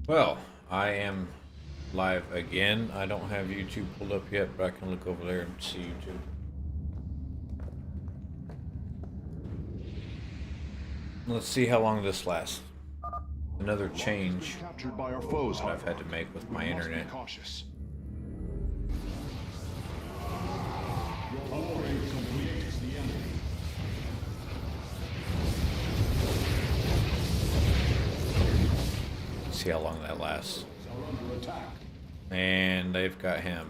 Well, I am live again. I don't have YouTube pulled up yet, but I can look over there and see YouTube. Let's see how long this lasts. Another change captured by our foes, that I've had to make with my internet. Cautious. See how long that lasts. And they've got him.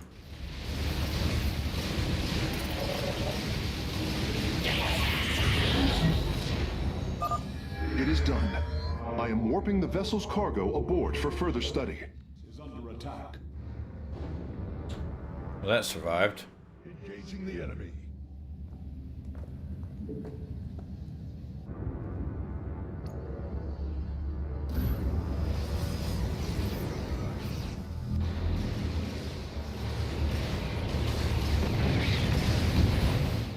It is done. I am warping the vessel's cargo aboard for further study. Is under attack. Well, that survived. Engaging the enemy.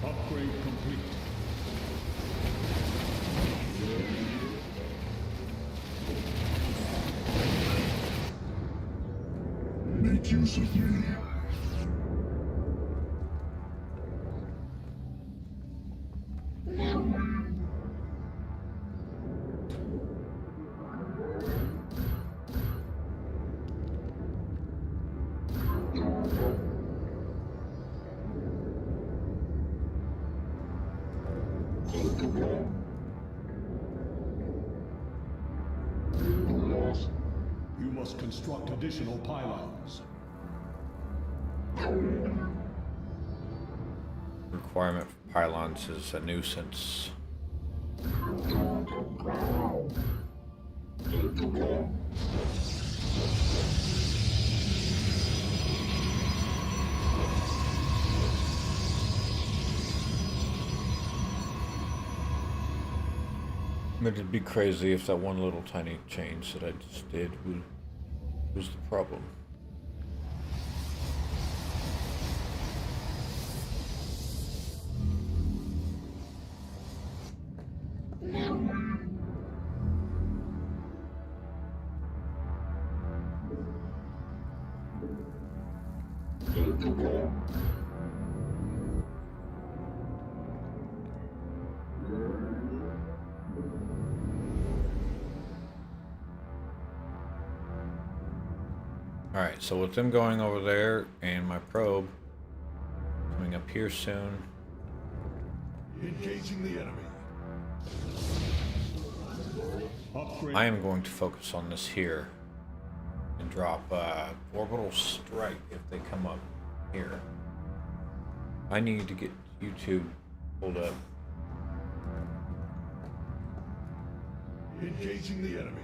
Upgrade complete. Make use of me. You must construct additional pylons. Requirement for pylons is a nuisance. But it'd be crazy if that one little tiny change that I just did was the problem. Alright, so with them going over there and my probe coming up here soon. Engaging the enemy. Upgrade. I am going to focus on this here and drop orbital strike if they come up here. I need to get YouTube pulled up. Engaging the enemy.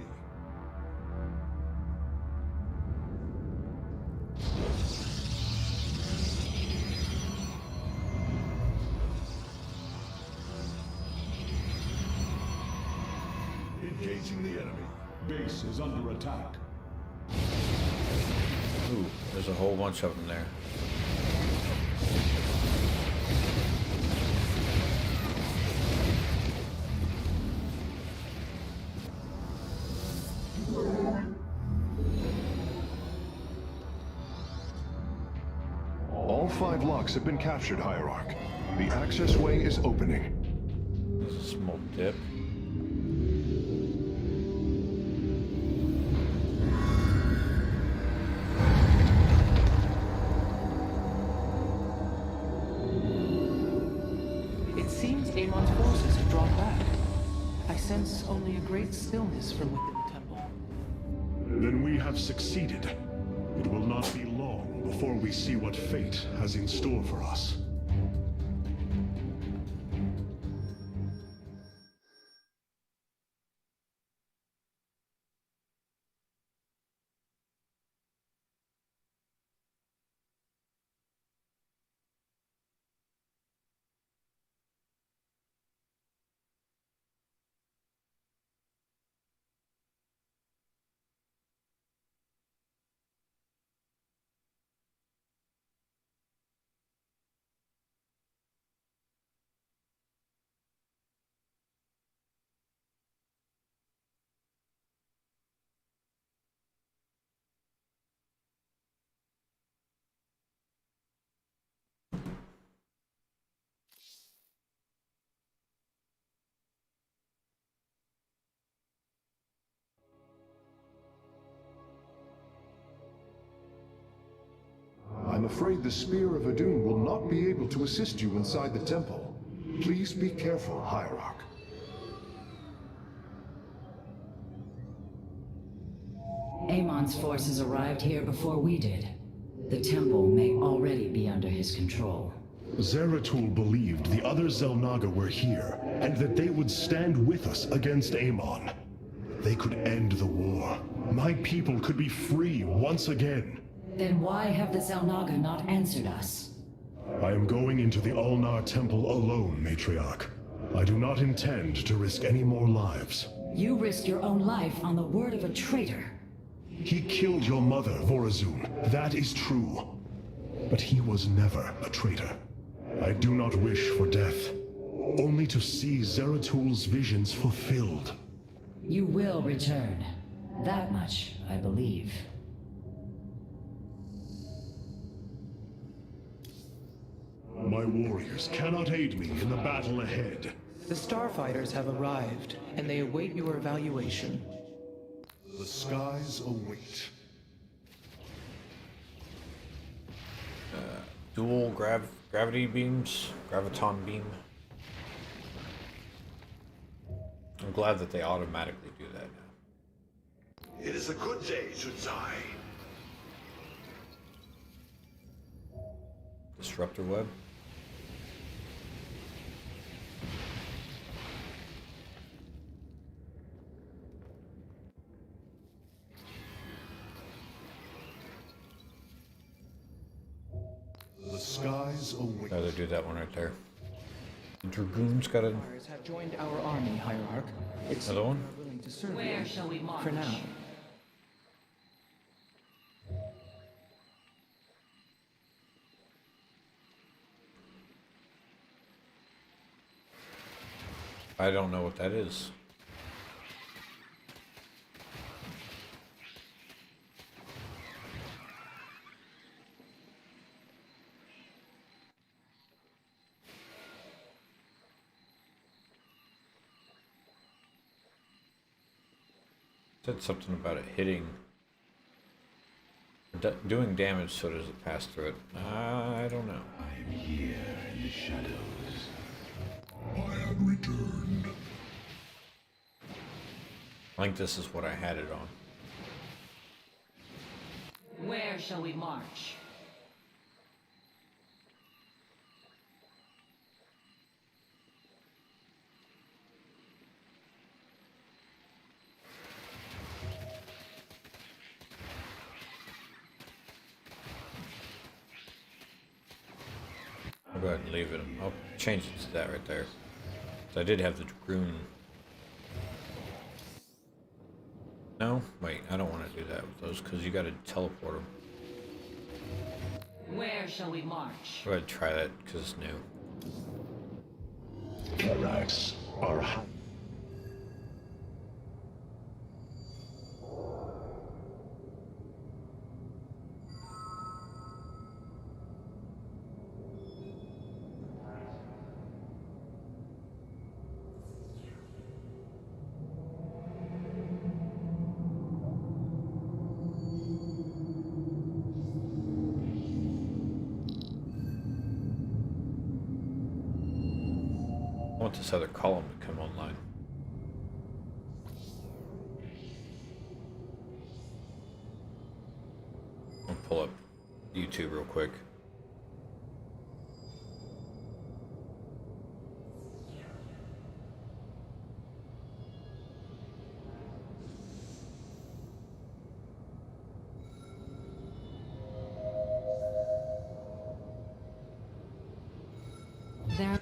Engaging the enemy. Base is under attack. Ooh, there's a whole bunch of them there. All 5 locks have been captured, Hierarch. The access way is opening. There's a small dip. It seems Amon's forces have drawn back. I sense only a great stillness from within the temple. Then we have succeeded. It will not be long before we see what fate has in store for us. I'm afraid the Spear of Adun will not be able to assist you inside the temple. Please be careful, Hierarch. Amon's forces arrived here before we did. The temple may already be under his control. Zeratul believed the other Xel'Naga were here, and that they would stand with us against Amon. They could end the war. My people could be free once again. Then why have the Xel'Naga not answered us? I am going into the Ulnar Temple alone, Matriarch. I do not intend to risk any more lives. You risk your own life on the word of a traitor. He killed your mother, Vorazun. That is true. But he was never a traitor. I do not wish for death, only to see Zeratul's visions fulfilled. You will return. That much, I believe. My warriors cannot aid me in the battle ahead. The Starfighters have arrived, and they await your evaluation. The skies await. Dual gravity beams, graviton beam. I'm glad that they automatically do that now. It is a good day to die. Disruptor web. The skies await. Rather do that one right there. The Dragoons got a Starfighters have joined our army, Hierarch. It's another one. willing to serve Where you. shall we march? For now. I don't know what that is. Said something about it hitting, doing damage. So does it pass through it? I don't know. I am here in the shadows. I have returned. I think this is what I had it on. Where shall we march? I'll go ahead and leave it. I'll change it to that right there. So I did have the Dragoon. No? Wait, I don't want to do that with those because you got to teleport them. Where shall we march? Go ahead and try that because it's new. Karax are hot. I want this other column to come online. I'll pull up YouTube real quick. There.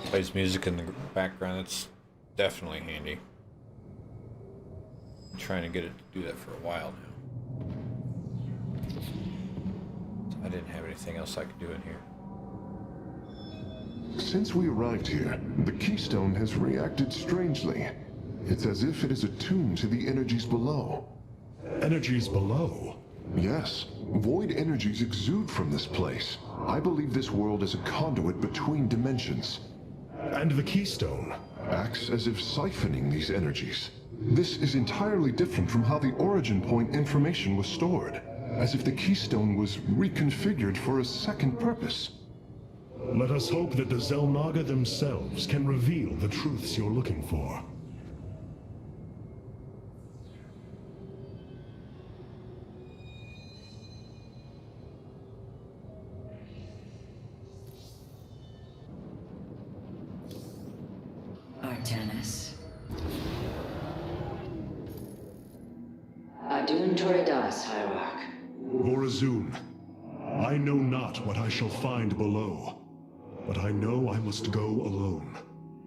Plays music in the background. That's definitely handy. I'm trying to get it to do that for a while now. I didn't have anything else I could do in here. Since we arrived here, the Keystone has reacted strangely. It's as if it is attuned to the energies below. Energies below? Yes. Void energies exude from this place. I believe this world is a conduit between dimensions. And the Keystone? Acts as if siphoning these energies. This is entirely different from how the origin point information was stored. As if the Keystone was reconfigured for a second purpose. Let us hope that the Xel'Naga themselves can reveal the truths you're looking for. Artanis. Adun Toridas, Hierarch. Vorazun, I know not what I shall find below, but I know I must go alone.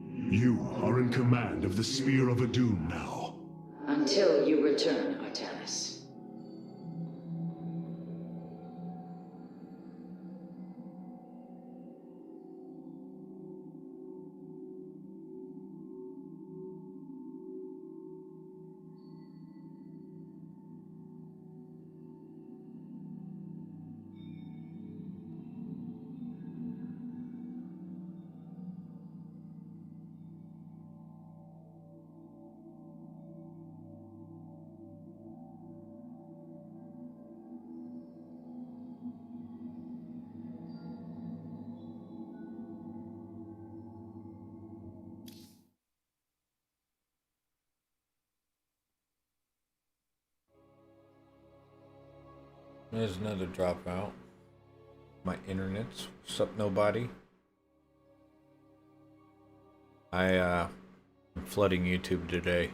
You are in command of the Spear of Adun now. Until you return, Artanis. There's another dropout. My internet's what's up, nobody. I'm flooding YouTube today.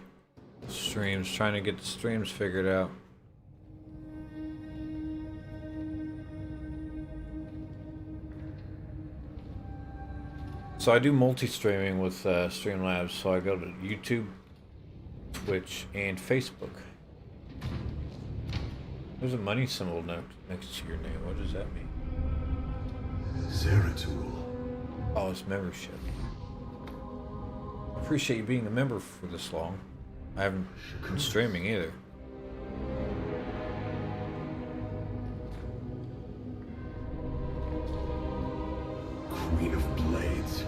Streams, trying to get the streams figured out. So I do multi-streaming with Streamlabs, so I go to YouTube, Twitch, and Facebook. There's a money symbol next to your name. What does that mean? Zeratul. Oh, it's membership. I appreciate you being a member for this long. I haven't been streaming either. Queen of Blades.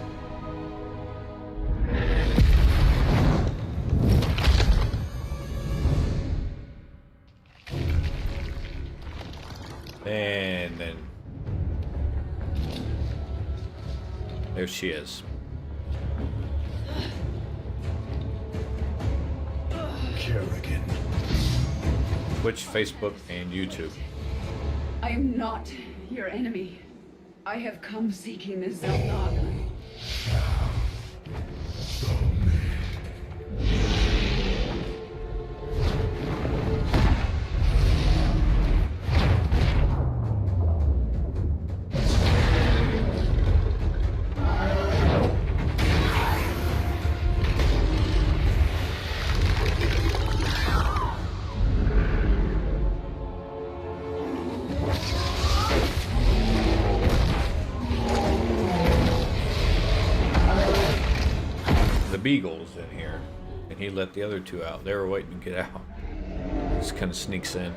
And then there she is. Kerrigan. Twitch, Facebook, and YouTube. I am not your enemy. I have come seeking the Xel'Naga. Beagle's in here, and he let the other two out. They were waiting to get out. Just kind of sneaks in.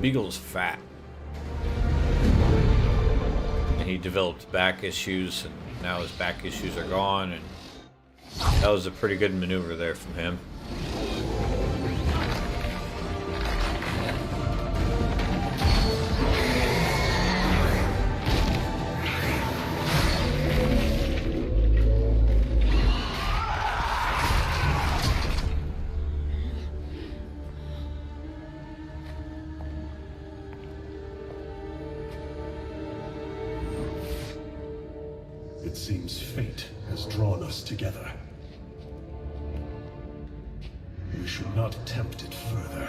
Beagle's fat, and he developed back issues, and now his back issues are gone, and that was a pretty good maneuver there from him. It seems fate has drawn us together. We should not tempt it further.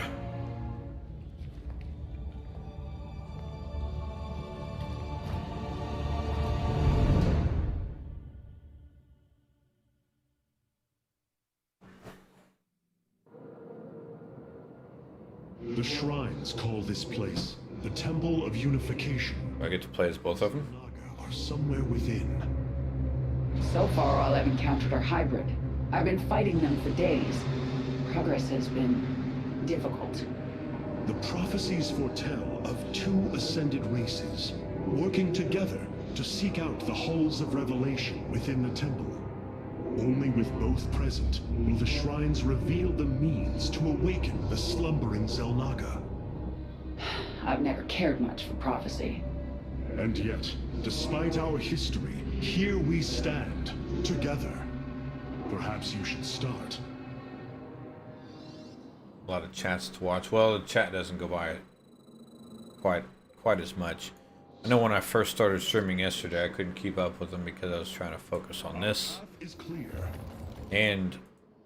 The shrines call this place the Temple of Unification, Do I get to play as both of them? Naga are somewhere within. So far, all I've encountered are hybrid. I've been fighting them for days. Progress has been difficult. The prophecies foretell of two ascended races, working together to seek out the halls of revelation within the temple. Only with both present will the shrines reveal the means to awaken the slumbering Xel'Naga. I've never cared much for prophecy. And yet, despite our history, here we stand, together. Perhaps you should start. A lot of chats to watch. Well, the chat doesn't go by quite as much. I know when I first started streaming yesterday, I couldn't keep up with them because I was trying to focus on this Is clear. and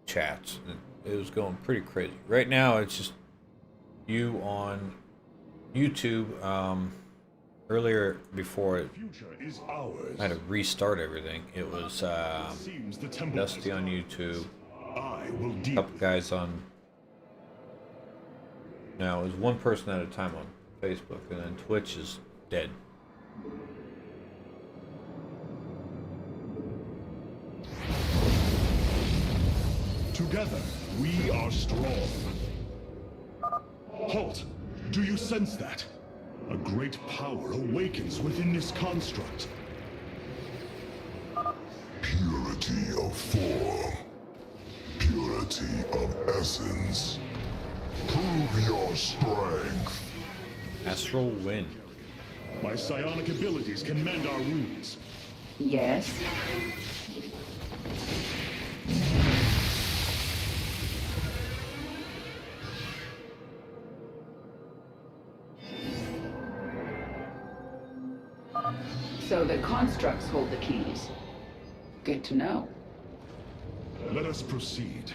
chats. It was going pretty crazy. Right now, it's just you on YouTube. Earlier, before Future is ours. I had to restart everything, it was Seems the temple Dusty on YouTube, I will a deal couple with guys on. Now, it was one person at a time on Facebook, and then Twitch is dead. Together, we are strong. Halt! Do you sense that? A great power awakens within this construct. Purity of form. Purity of essence. Prove your strength. Astral Wind. My psionic abilities can mend our wounds. Yes? So the constructs hold the keys. Good to know. Let us proceed.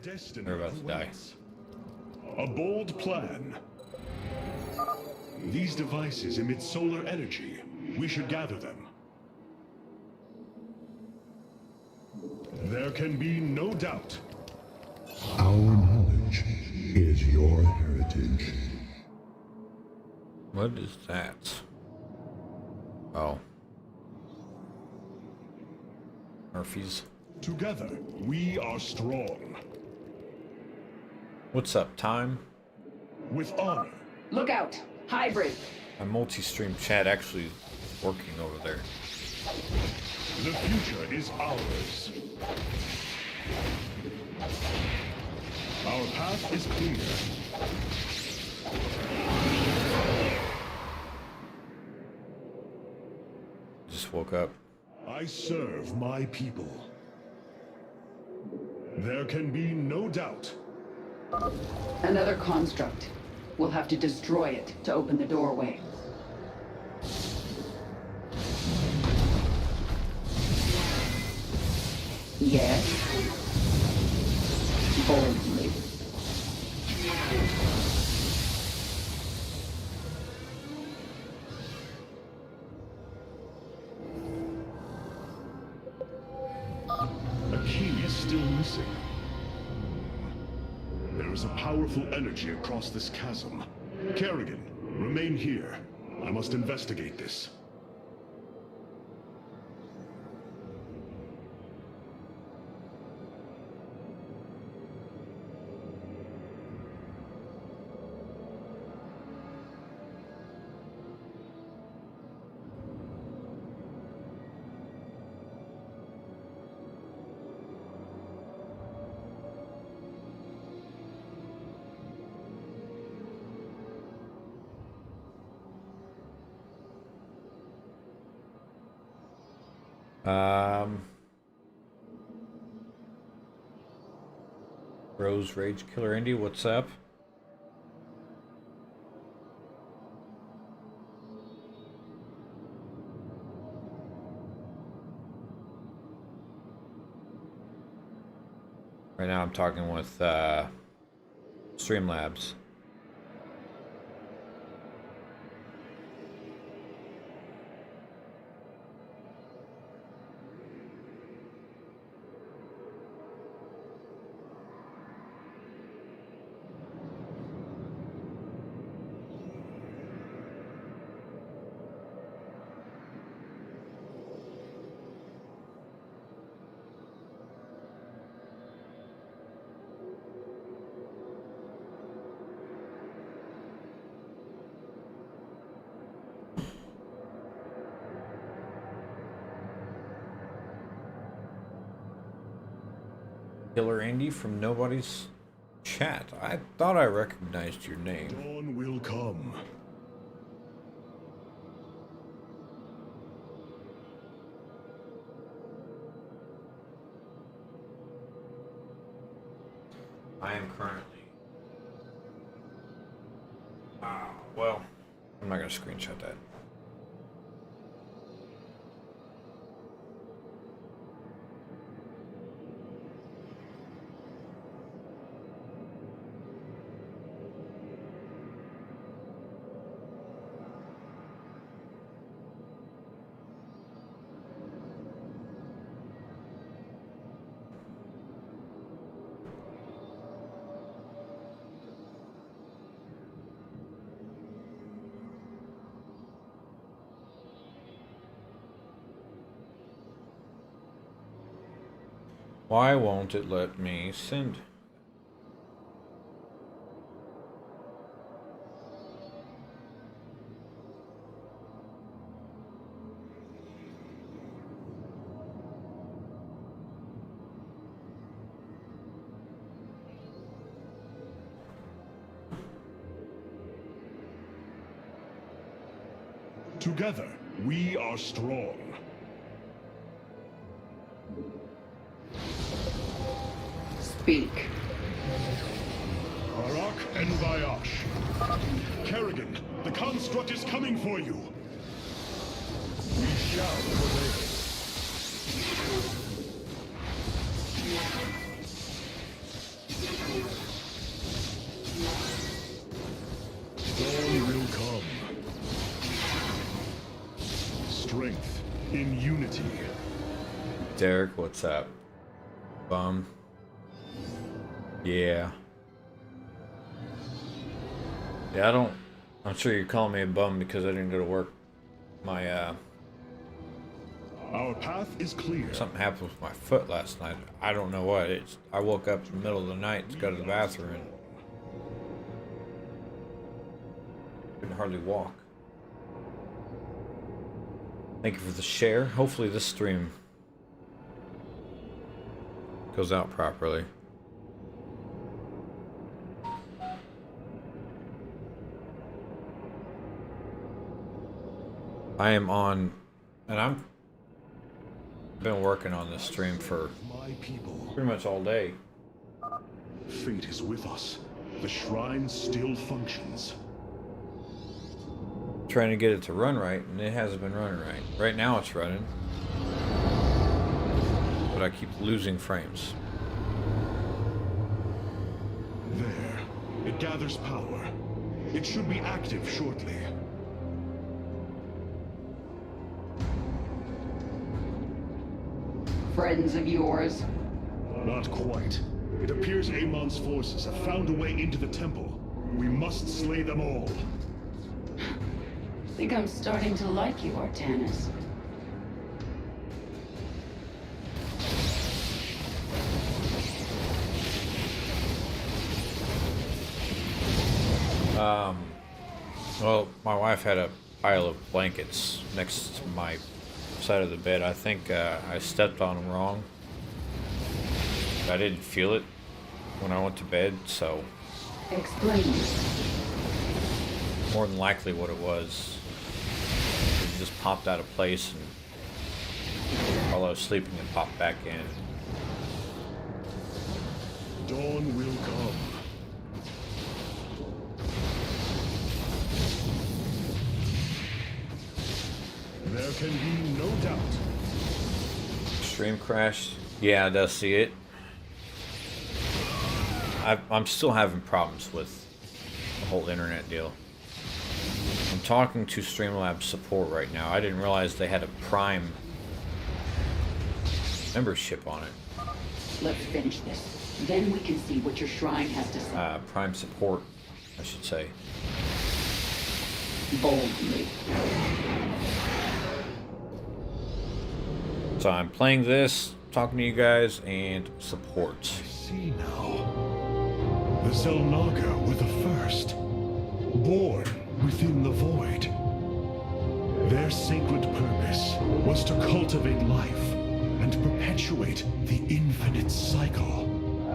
Destiny They're about to die. awaits. A bold plan. These devices emit solar energy. We should gather them. There can be no doubt. Our knowledge is your heritage. What is that? Oh. Murphy's. Together, we are strong. What's up, time? With honor. Look out! Hybrid! My multi-stream chat actually is working over there. The future is ours. Our path is clear. Just woke up. I serve my people. There can be no doubt. Another construct. We'll have to destroy it to open the doorway. Yes? Boldly. A key is still missing. There is a powerful energy across this chasm. Kerrigan, remain here. I must investigate this. Rose Rage Killer Indy, what's up? Right now I'm talking with Streamlabs. Killer Andy from Nobody's Chat. I thought I recognized your name. Dawn will come. I am currently. Well, I'm not going to screenshot that. Why won't it let me send? Together, we are strong. Speak. Arak and Vayash. Kerrigan, the construct is coming for you. We shall prevail. Dawn will come. Strength in unity. Derek, what's up? Bum. Yeah. Yeah, I'm sure you're calling me a bum because I didn't go to work. Our path is clear. Something happened with my foot last night. I don't know what. I woke up in the middle of the night to go to the bathroom and couldn't hardly walk. Thank you for the share. Hopefully this stream goes out properly. I am on, and I've been working on this stream for My people. pretty much all day. Fate is with us. The shrine still functions. Trying to get it to run right, and it hasn't been running right. Right now it's running, but I keep losing frames. There. It gathers power. It should be active shortly. Friends of yours? Not quite. It appears Amon's forces have found a way into the temple. We must slay them all. Think I'm starting to like you, Artanis. Well, my wife had a pile of blankets next to my side of the bed. I think I stepped on them wrong. I didn't feel it when I went to bed, so Explain. more than likely what it was. It just popped out of place, and while I was sleeping, it popped back in. Dawn will come. There can be no doubt. Stream crashed. Yeah, I does see it. I'm still having problems with the whole internet deal. I'm talking to Streamlabs support right now. I didn't realize they had a Prime membership on it. Let's finish this. Then we can see what your shrine has to say. Prime support, I should say. Boldly. So I'm playing this, talking to you guys, and support. See now. The Zelnaga were the first. Born within the void. Their sacred purpose was to cultivate life and perpetuate the infinite cycle.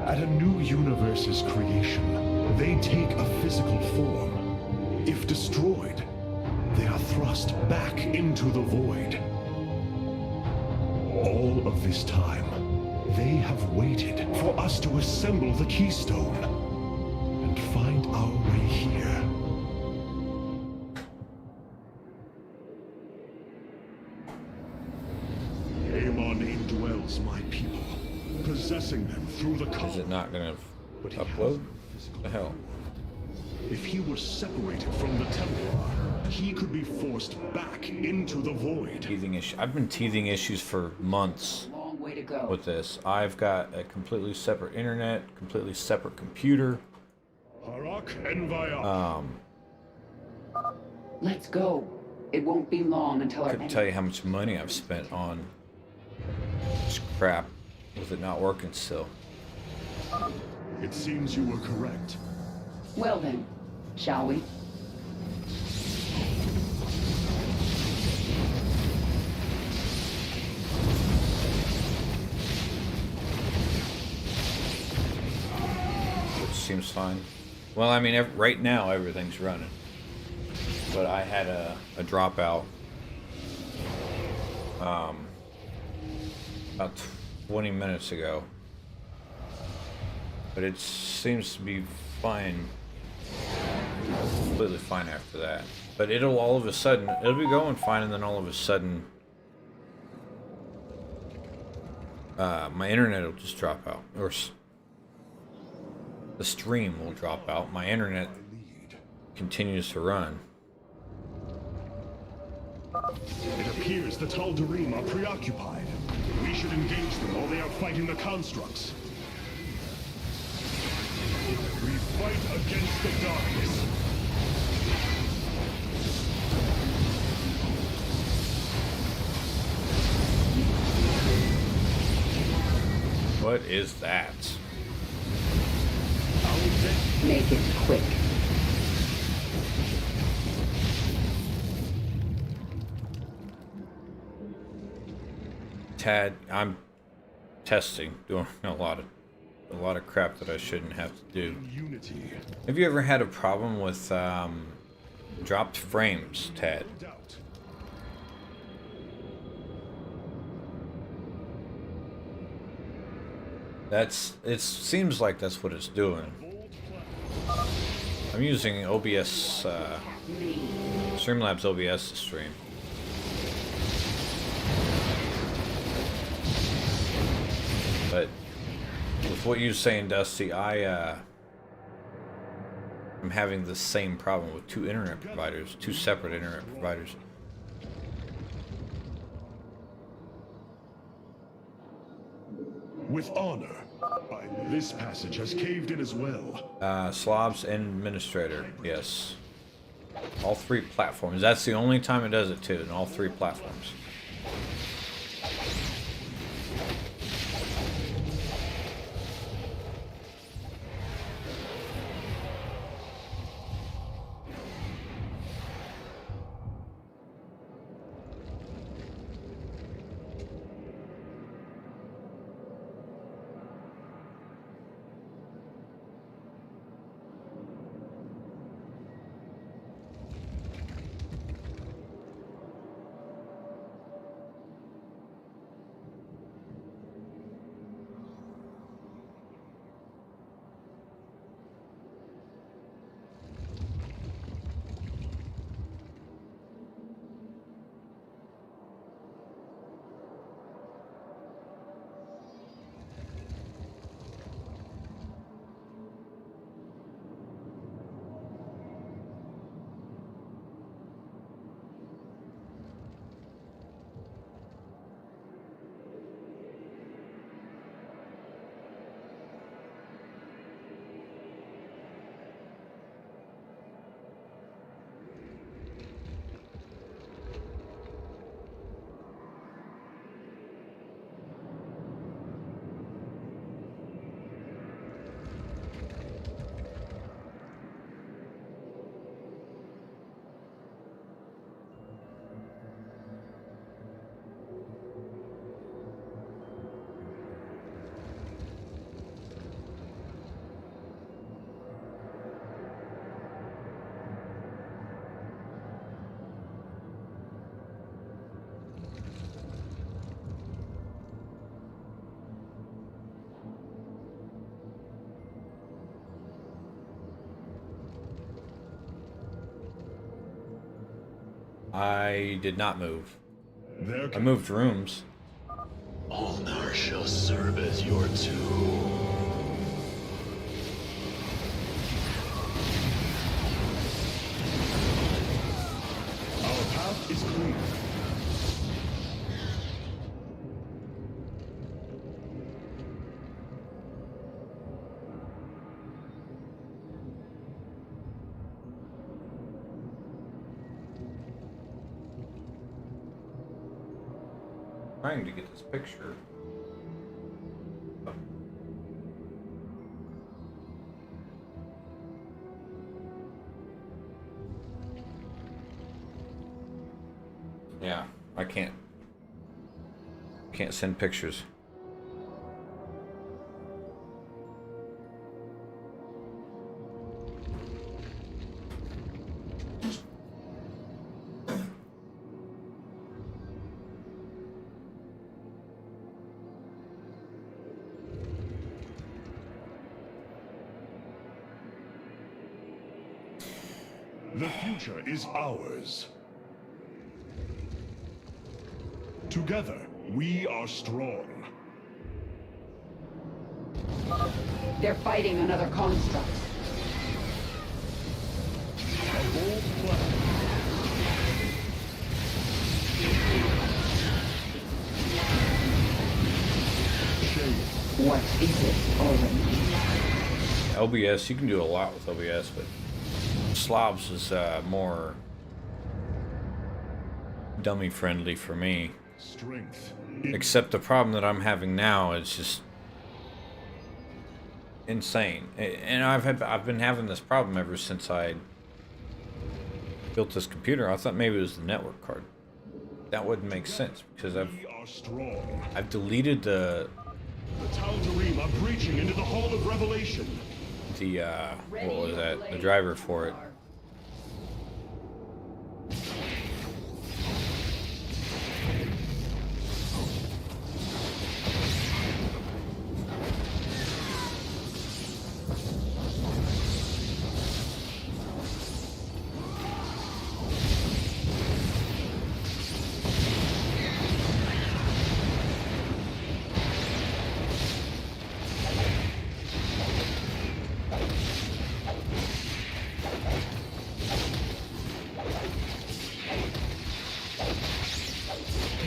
At a new universe's creation, they take a physical form. If destroyed, they are thrust back into the void. All of this time, they have waited for us to assemble the keystone and find our way here. Amon indwells my people, possessing them through the cult. Is it not gonna But he upload? has What the hell? If he were separated from the temple, he could be forced back into the void. Teething issue. I've been teething issues for months Long way to go. with this. I've got a completely separate internet, completely separate computer. Harak Envaya. Let's go. It won't be long until our Couldn't tell you how much money I've spent on this crap with it not working still. It seems you were correct. Well then, shall we? Which seems fine. Well, I mean, right now everything's running. But I had a dropout about 20 minutes ago. But it seems to be fine. Completely fine after that. But it'll all of a sudden, it'll be going fine, and then all of a sudden, my internet will just drop out. Or the stream will drop out. My internet continues to run. It appears the Tal'Darim are preoccupied. We should engage them while they are fighting the constructs. We fight against the darkness. What is that? Make it quick. Tad, I'm testing, doing a lot of crap that I shouldn't have to do. Unity. Have you ever had a problem with dropped frames, Tad? No doubt. It seems like that's what it's doing. I'm using OBS, Streamlabs OBS to stream. But with what you're saying, Dusty, I'm having the same problem with two internet providers, two separate internet providers. With honor. This passage has caved in as well. Slobs and Administrator, yes. All three platforms. That's the only time it does it too, in all three platforms. I did not move. There I can moved rooms. Ulnar shall serve as your tomb. Our path is clear. Trying to get this picture. Yeah, I can't send pictures. The future is ours. Together, we are strong. They're fighting another construct. A bold plan. Shade. What is it, Orin? LBS, you can do a lot with LBS, but Slavs is more dummy friendly for me. Strength. Except the problem that I'm having now is just insane, and I've been having this problem ever since I built this computer. I thought maybe it was the network card. That wouldn't make sense because We are strong. I've deleted the Tal'Darim are breaching into the Hall of Revelation. what was that? The driver for it.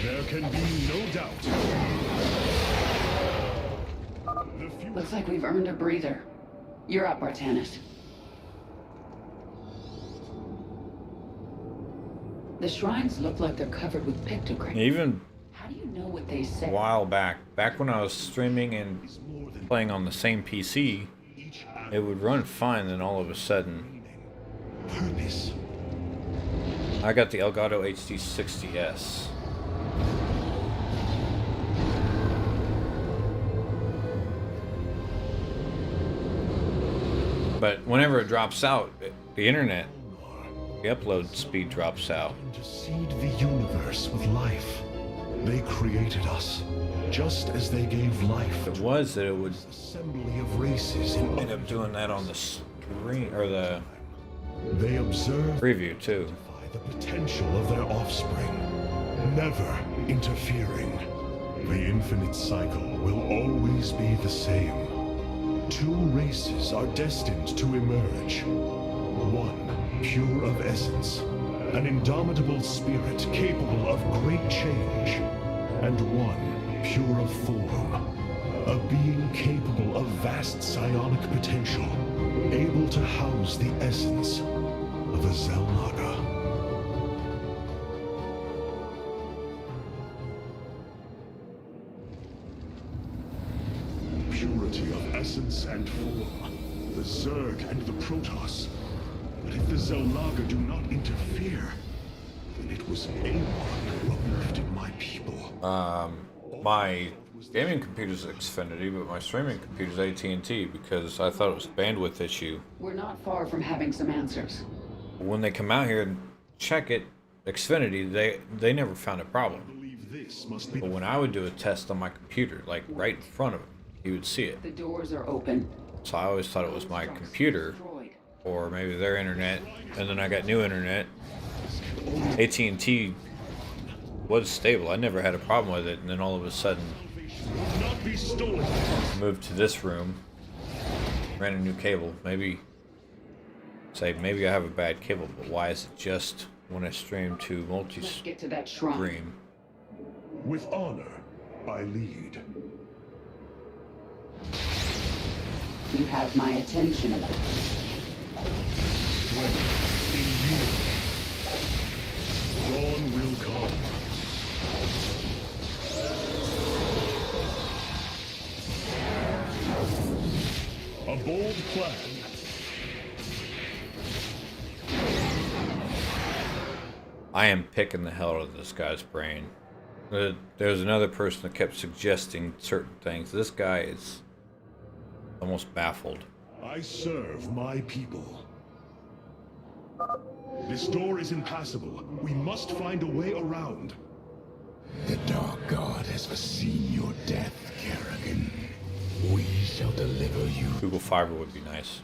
There can be no doubt. The future. Looks like we've earned a breather. You're up, Artanis. The shrines look like they're covered with pictograms. Even How do you know what they say? a while back when I was streaming and playing on the same PC, it would run fine. Then all of a sudden, Purpose. I got the Elgato HD 60S. But whenever it drops out, the internet, the upload speed drops out. To seed the universe with life. They created us, just as they gave life It to was that it would an assembly of races in end up doing that on the screen or the They observe preview too. the potential of their offspring, never interfering. The infinite cycle will always be the same. Two races are destined to emerge. One, pure of essence, an indomitable spirit capable of great change. And one, pure of form, a being capable of vast psionic potential, able to house the essence of a Xel'Naga. Purity of essence and form, the Zerg and the Protoss. But if the Xel'Naga do not interfere, then it was Amon who uplifted my people. My gaming computer's Xfinity, but my streaming computer's AT&T because I thought it was a bandwidth issue. We're not far from having some answers. When they come out here and check it, Xfinity, they never found a problem. I believe this must be But when I would do a test on my computer, like right in front of him, he would see it. The doors are open. So I always thought it was my computer, Destroyed. or maybe their internet, and then I got new internet. AT&T was stable. I never had a problem with it, and then all of a sudden, Will not be stolen. moved to this room, ran a new cable. Maybe maybe I have a bad cable, but why is it just when I stream to Let's get to that shrine. multi-stream? With honor, I lead. You have my attention. Strength in you. Dawn will come. A bold plan. I am picking the hell out of this guy's brain. There's another person that kept suggesting certain things. This guy is almost baffled. I serve my people. This door is impassable. We must find a way around. The Dark God has foreseen your death, Kerrigan. We shall deliver you. Google Fiber would be nice.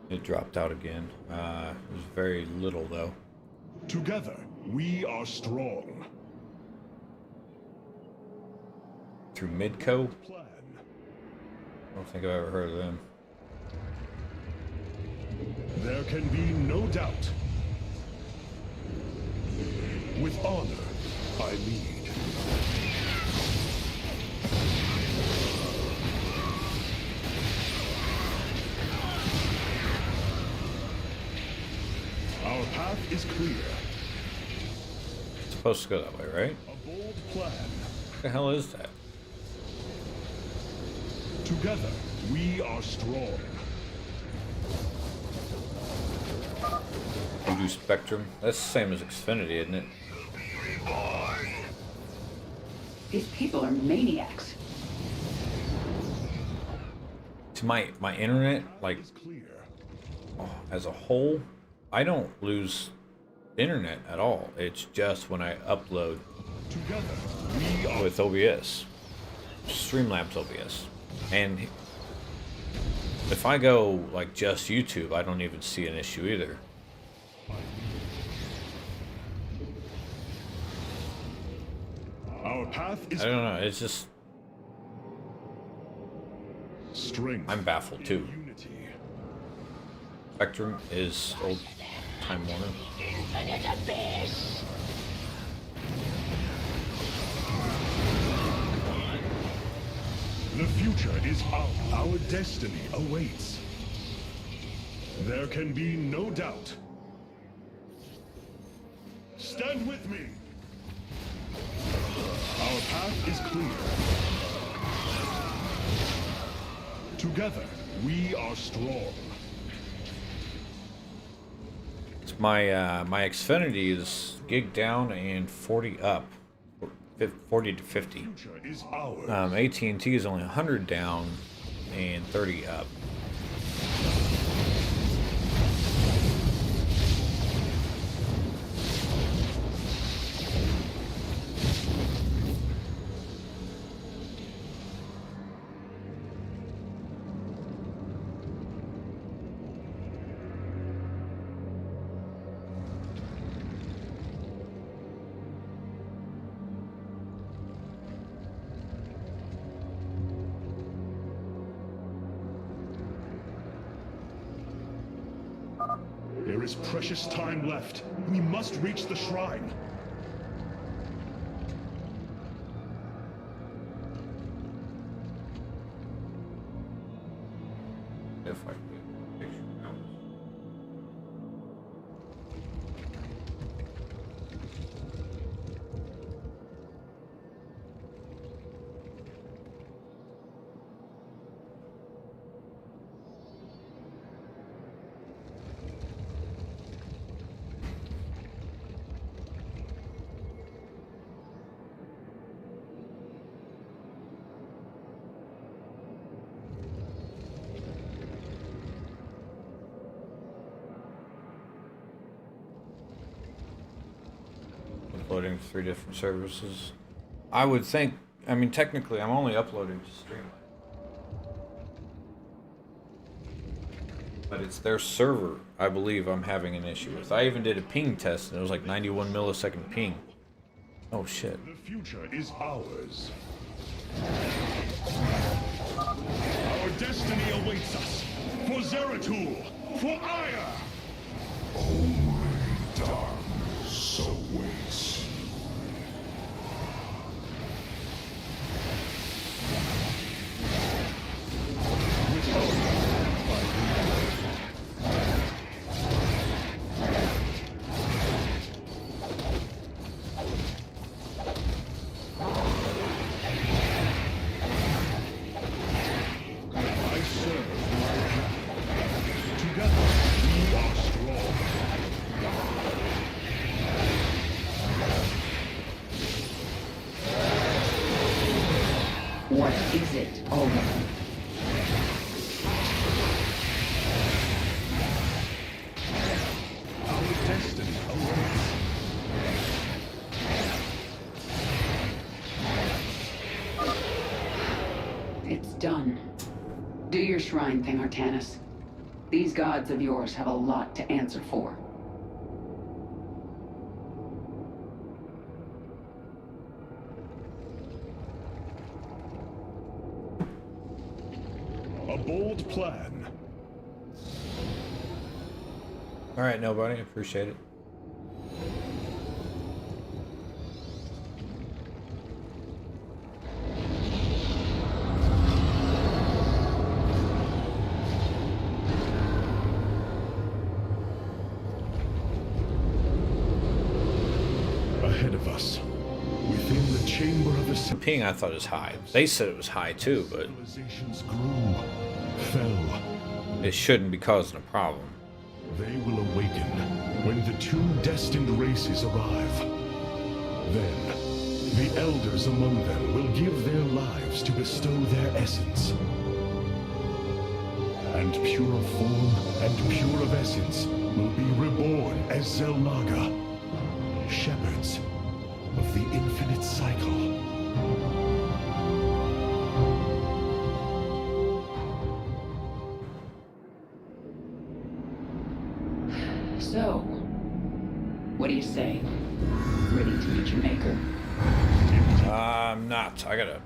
It dropped out again. It was very little though. Together, we are strong. Through Midco? Plan. I don't think I've ever heard of them. There can be no doubt. With honor, I lead. Our path is clear. It's supposed to go that way, right? A bold plan. What the hell is that? Together, we are strong. You do Spectrum? That's the same as Xfinity, isn't it? These people are maniacs. To my internet, like Is clear. as a whole, I don't lose internet at all. It's just when I upload Together, we are. with OBS, Streamlabs OBS, and if I go like just YouTube, I don't even see an issue either. Our path is I don't know. It's just strength. I'm baffled too. Unity. Spectrum is old Time Warner. The future is ours. Our destiny awaits. There can be no doubt. Stand with me. Our path is clear. Together, we are strong. It's my Xfinity is gig down and 40 up, 40 to 50. Future is ours. AT&T is only 100 down and 30 up. There is precious time left. We must reach the shrine. If I can get a picture out. Uploading 3 different services. I would think, I mean, technically, I'm only uploading to Streamline. But it's their server, I believe, I'm having an issue with. I even did a ping test, and it was like 91 millisecond ping. Oh, shit. The future is ours. Our destiny awaits us. For Zeratul! For Aya! So waits. I serve my path. Together, we are strong. What is it, Olga? Our destiny awaits. It's done. Do your shrine thing, Artanis. These gods of yours have a lot to answer for. A bold plan. Alright, nobody. Appreciate it. Ahead of us, within the chamber of The the ping I thought was high. They said it was high too, but civilizations grew, fell. it shouldn't be causing a problem. They will awaken when the 2 destined races arrive. Then, the elders among them will give their lives to bestow their essence. And pure of form and pure of essence will be reborn as Zelnaga, shepherds of the infinite cycle. So, what do you say? Ready to meet your maker? I'm not. I gotta.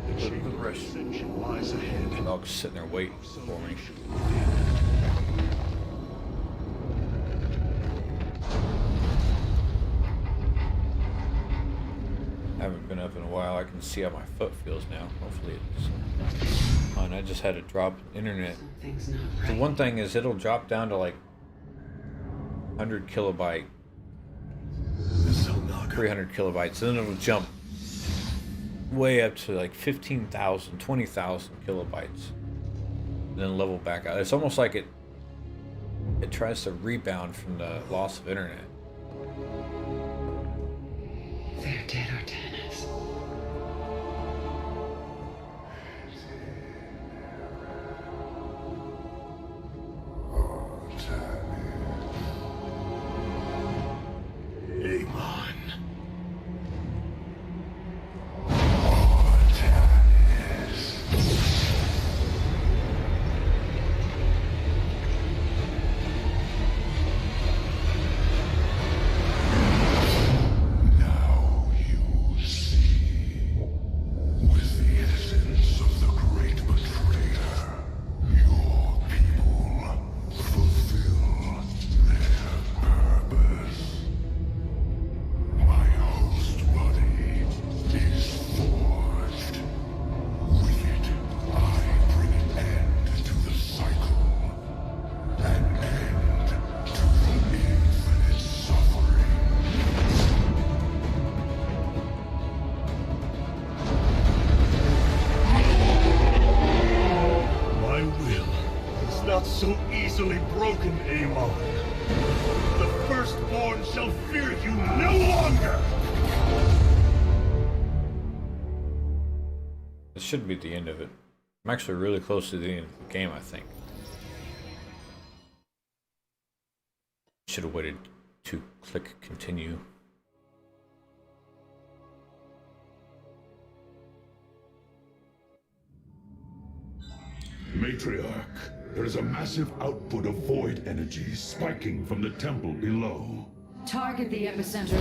The chamber of ascension lies ahead. Dog's sitting there waiting for me. Haven't been up in a while. I can see how my foot feels now. Hopefully it's fine. I just had a drop in internet. Something's not The right. one thing is it'll drop down to like 100 kilobyte, 300 kilobytes, and then it'll jump way up to like 15,000, 20,000 kilobytes, and then level back out. It's almost like it tries to rebound from the loss of internet. They're dead, Artanis. Amon. Now you not so easily broken, Amon. The Firstborn shall fear you no longer! This should be the end of it. I'm actually really close to the end of the game, I think. Should have waited to click continue. Matriarch, there is a massive output of void energy spiking from the temple below. Target the epicenter.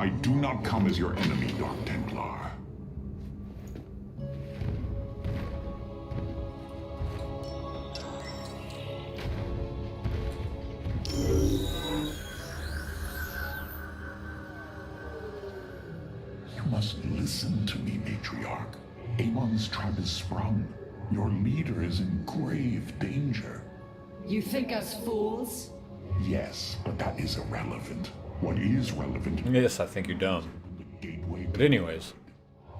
I do not come as your enemy, Dark Templar. You must listen to me, Matriarch. Amon's trap is sprung. Your leader is in grave danger. You think us fools? Yes, but that is irrelevant. What is relevant? Yes, I think you're dumb. The gateway. But anyways,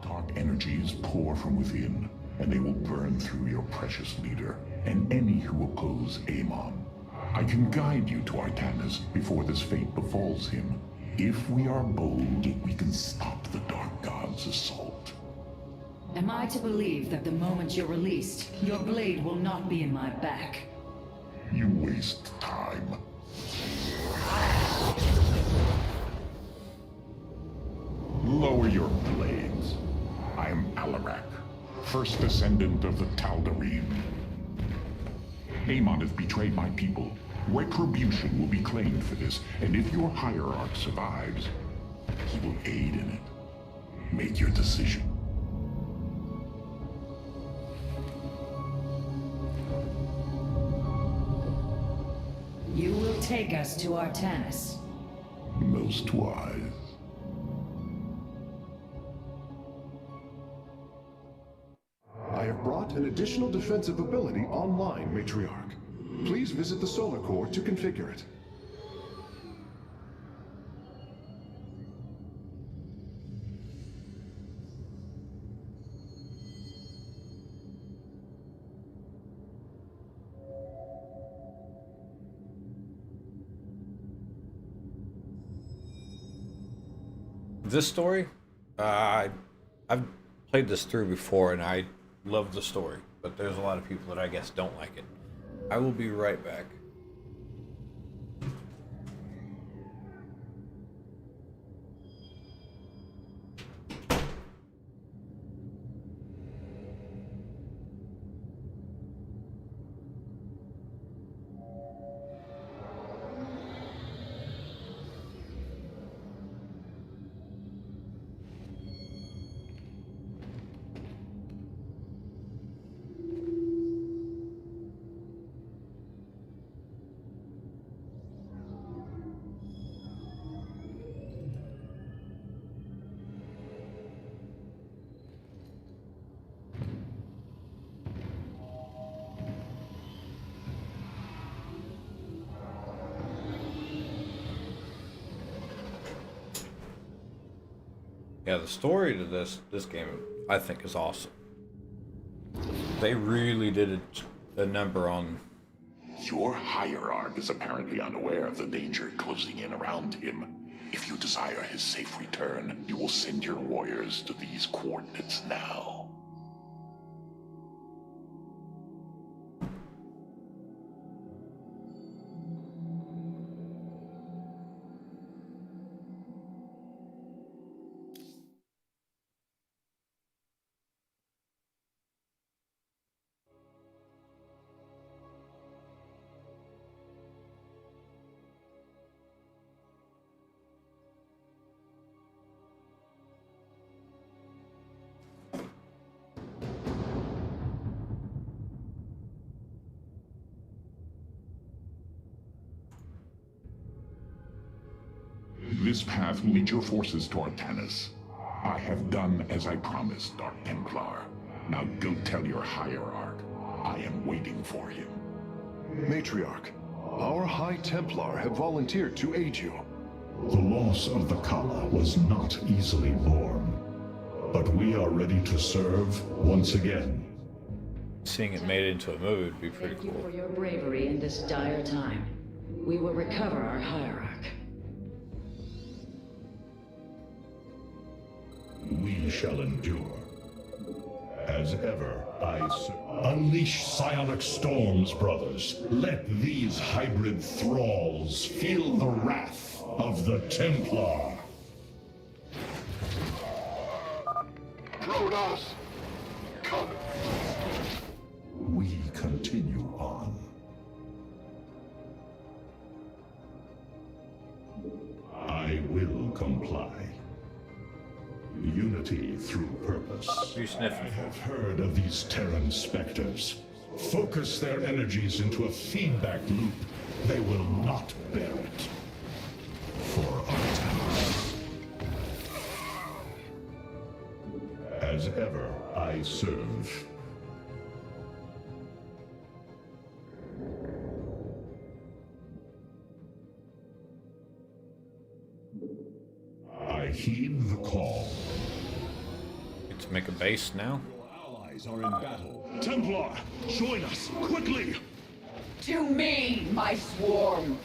Dark energies pour from within, and they will burn through your precious leader and any who oppose Amon. I can guide you to Artanis before this fate befalls him. If we are bold, we can stop the Dark God's assault. Am I to believe that the moment you're released, your blade will not be in my back? You waste time. Lower your blades. I am Alarak, first descendant of the Tal'Darim. Amon has betrayed my people. Retribution will be claimed for this, and if your hierarch survives, he will aid in it. Make your decision. You will take us to Artanis. Most wise. I have brought an additional defensive ability online, Matriarch. Please visit the Solar Core to configure it. this story, I've played this through before and I love the story, but there's a lot of people that I guess don't like it. I will be right back. Yeah, the story to this game, I think, is awesome. They really did a number on... Your hierarch is apparently unaware of the danger closing in around him. If you desire his safe return, you will send your warriors to these coordinates now. This path will lead your forces to Artanis. I have done as I promised, Dark Templar. Now go tell your hierarch. I am waiting for him. Matriarch, our High Templar have volunteered to aid you. The loss of the Kala was not easily borne, but we are ready to serve once again. Seeing it made into a movie would be pretty Thank you cool. for your bravery in this dire time. We will recover our hierarch. We shall endure. As ever, unleash psionic storms, brothers. Let these hybrid thralls feel the wrath of the Templar. Protoss! Come! We continue on. I will comply. Unity through purpose. What are you sniffing I for? have heard of these Terran specters. Focus their energies into a feedback loop. They will not bear it. For Artanis. As ever, I serve. I heed the call. Get to make a base now? Allies are in battle. Templar, join us, quickly! To me, my swarm!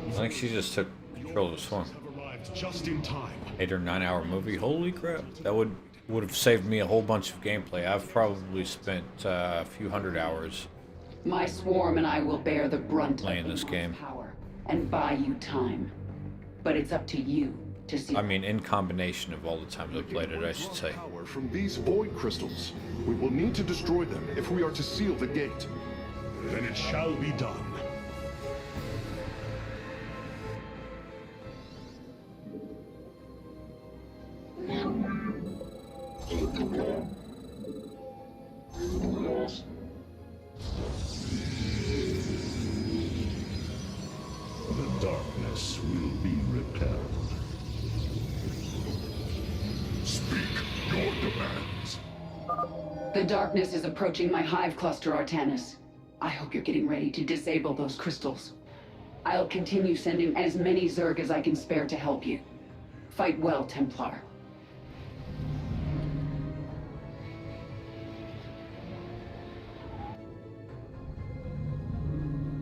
I think she just took control of the swarm. Have arrived just in time. 8 or 9 hour movie. Holy crap. That would have saved me a whole bunch of gameplay. I've probably spent a few hundred hours. My swarm and I will bear the brunt Playing of this game. power and buy you time. But it's up to you to see. I mean, in combination of all the times I played it, I should say. Power from these void crystals. We will need to destroy them if we are to seal the gate. Then it shall be done. The darkness will be repelled. Speak your demands. The darkness is approaching my hive cluster, Artanis. I hope you're getting ready to disable those crystals. I'll continue sending as many Zerg as I can spare to help you. Fight well, Templar.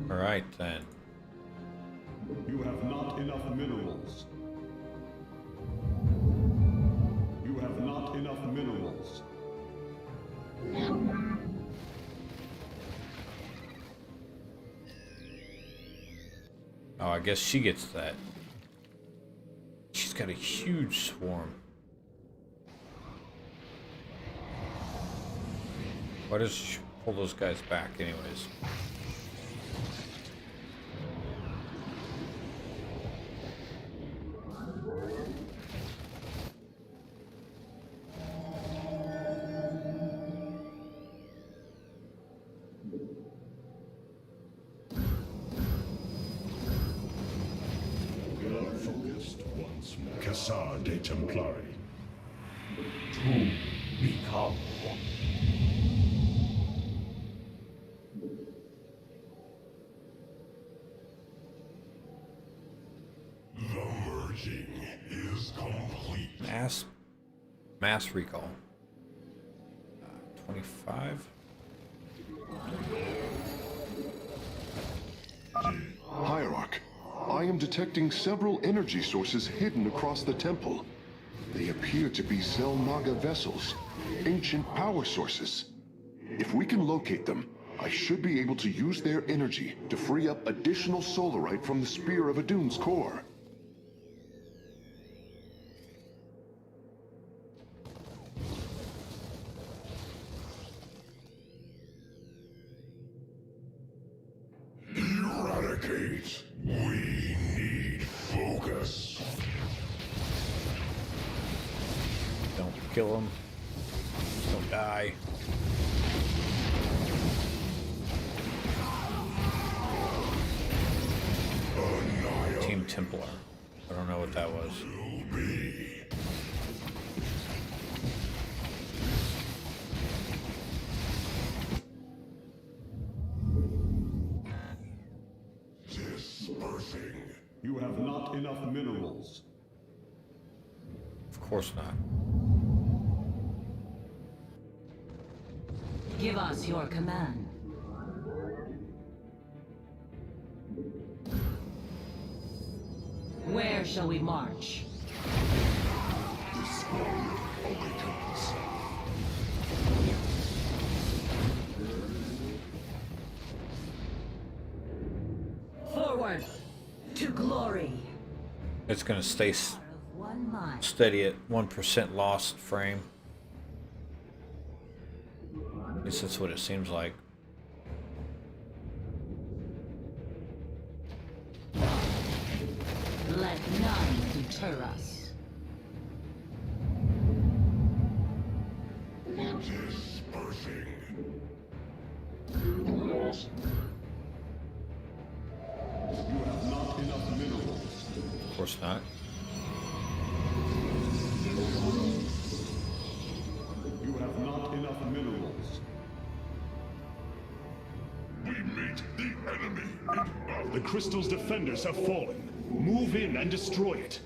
Alright then. You have not enough minerals. You have not enough minerals. Oh, I guess she gets that. She's got a huge swarm. Why does she pull those guys back anyways? We are focused once more. Cassar de Templari. To become one. The merging is complete. Mass recall. 25. Hierarch, I am detecting several energy sources hidden across the temple. They appear to be Zelnaga vessels, ancient power sources. If we can locate them, I should be able to use their energy to free up additional solarite from the Spear of Adun's core. Eradicate. We need focus. Don't kill him. Don't Die. Team Templar. I don't know what that was. Dispersing. You have not enough minerals. Of course not. Give us your command. Where shall we march? This warrior awakens. Forward to glory. It's gonna stay One mind. steady at 1% lost frame. At least that's what it seems like. Let none deter us. Dispersing. You have not enough minerals. Of course not. You have not enough minerals. We meet the enemy in battle. The crystal's defenders have fallen. Move in and destroy it.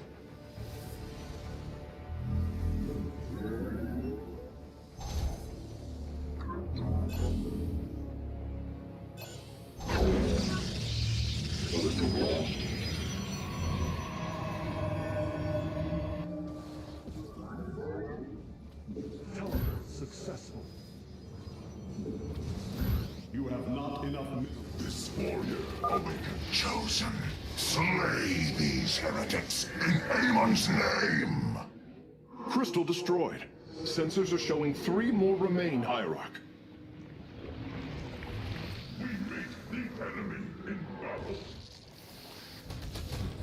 Successful. You have not enough minerals. This warrior awakened. Chosen. Slay these heretics in Amon's name. Crystal destroyed. Sensors are showing 3 more remain, Hierarch. We meet the enemy in battle.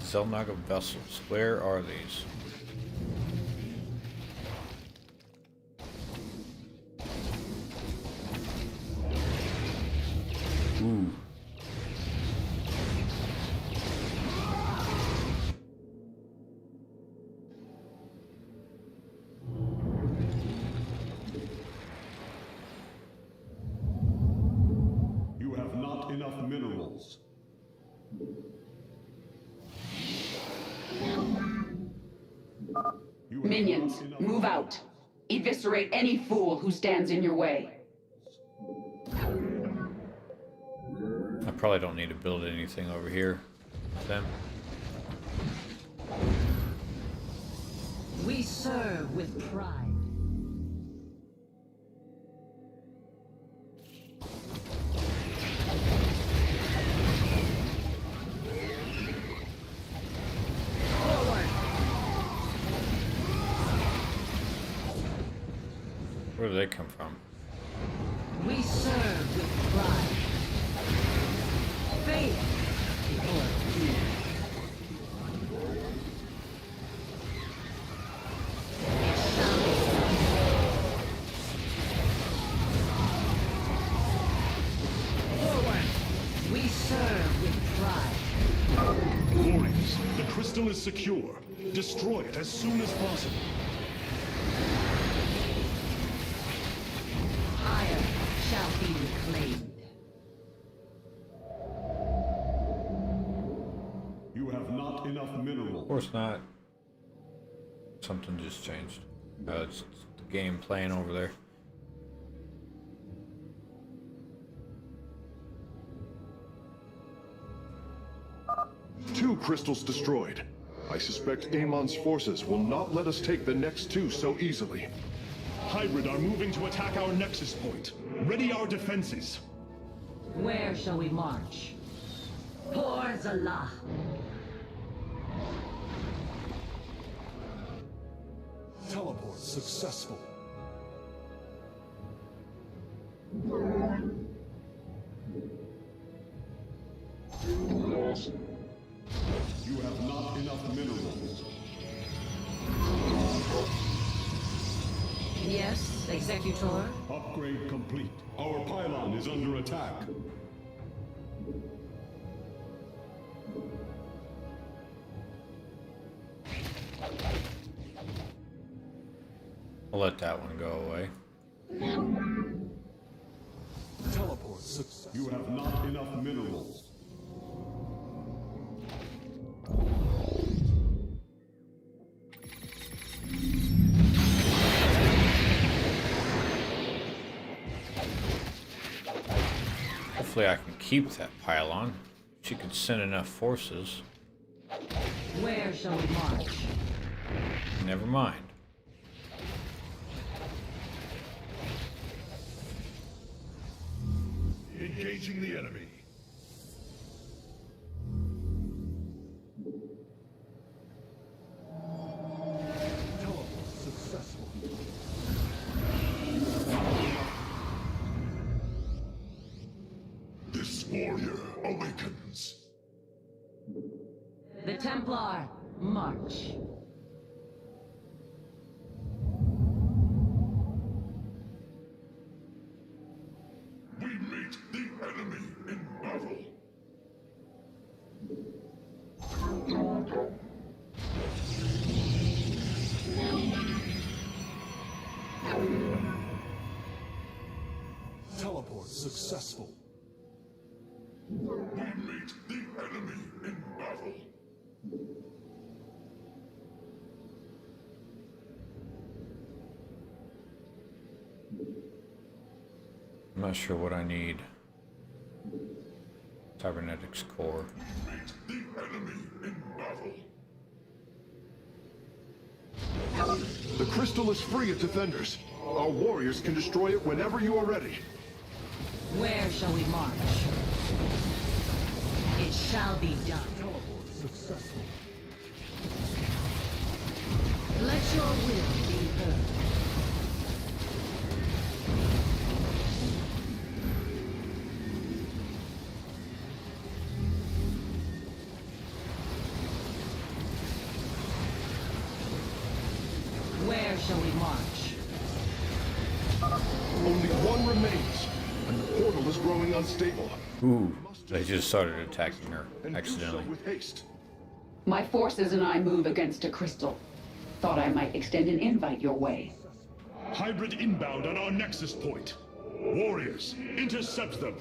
Zelnaga vessels. Where are these? Ooh. You have not enough minerals. You have Minions, not enough move out. Eviscerate any fool who stands in your way. I probably don't need to build anything over here. Then. We serve with pride. Forward. Where do they come from? We serve with pride. Faith before fear. Forward. We serve with pride. Warriors, the crystal is secure. Destroy it as soon as possible. Iron shall be reclaimed. You have not enough Of minerals. course not. Something just changed. It's the game playing over there. Two crystals destroyed. I suspect Amon's forces will not let us take the next 2 so easily. Hybrid are moving to attack our nexus point. Ready our defenses. Where shall we march? For Zalah. Teleport successful. You have not enough minerals. The Yes, Executor? Upgrade complete. Our pylon is under attack. I'll let that one go away. Teleport success. You have not enough minerals. Hopefully I can keep that pylon. She could send enough forces. Where shall we march? Never mind. Engaging the enemy. Teleport successful. This warrior awakens. The Templar, march. We meet the enemy in battle. Teleport successful. We meet the enemy in battle. I'm not sure what I need. Cybernetics core. Meet the enemy in battle. The crystal is free of defenders. Our warriors can destroy it whenever you are ready. Where shall we march? It shall be done. Teleport successful. Let your will be heard. Where shall we march? Only one remains, and the portal is growing unstable. Ooh, they just started attacking her And do so accidentally. with haste. My forces and I move against a crystal. Thought I might extend an invite your way. Hybrid inbound on our nexus point. Warriors, intercept them.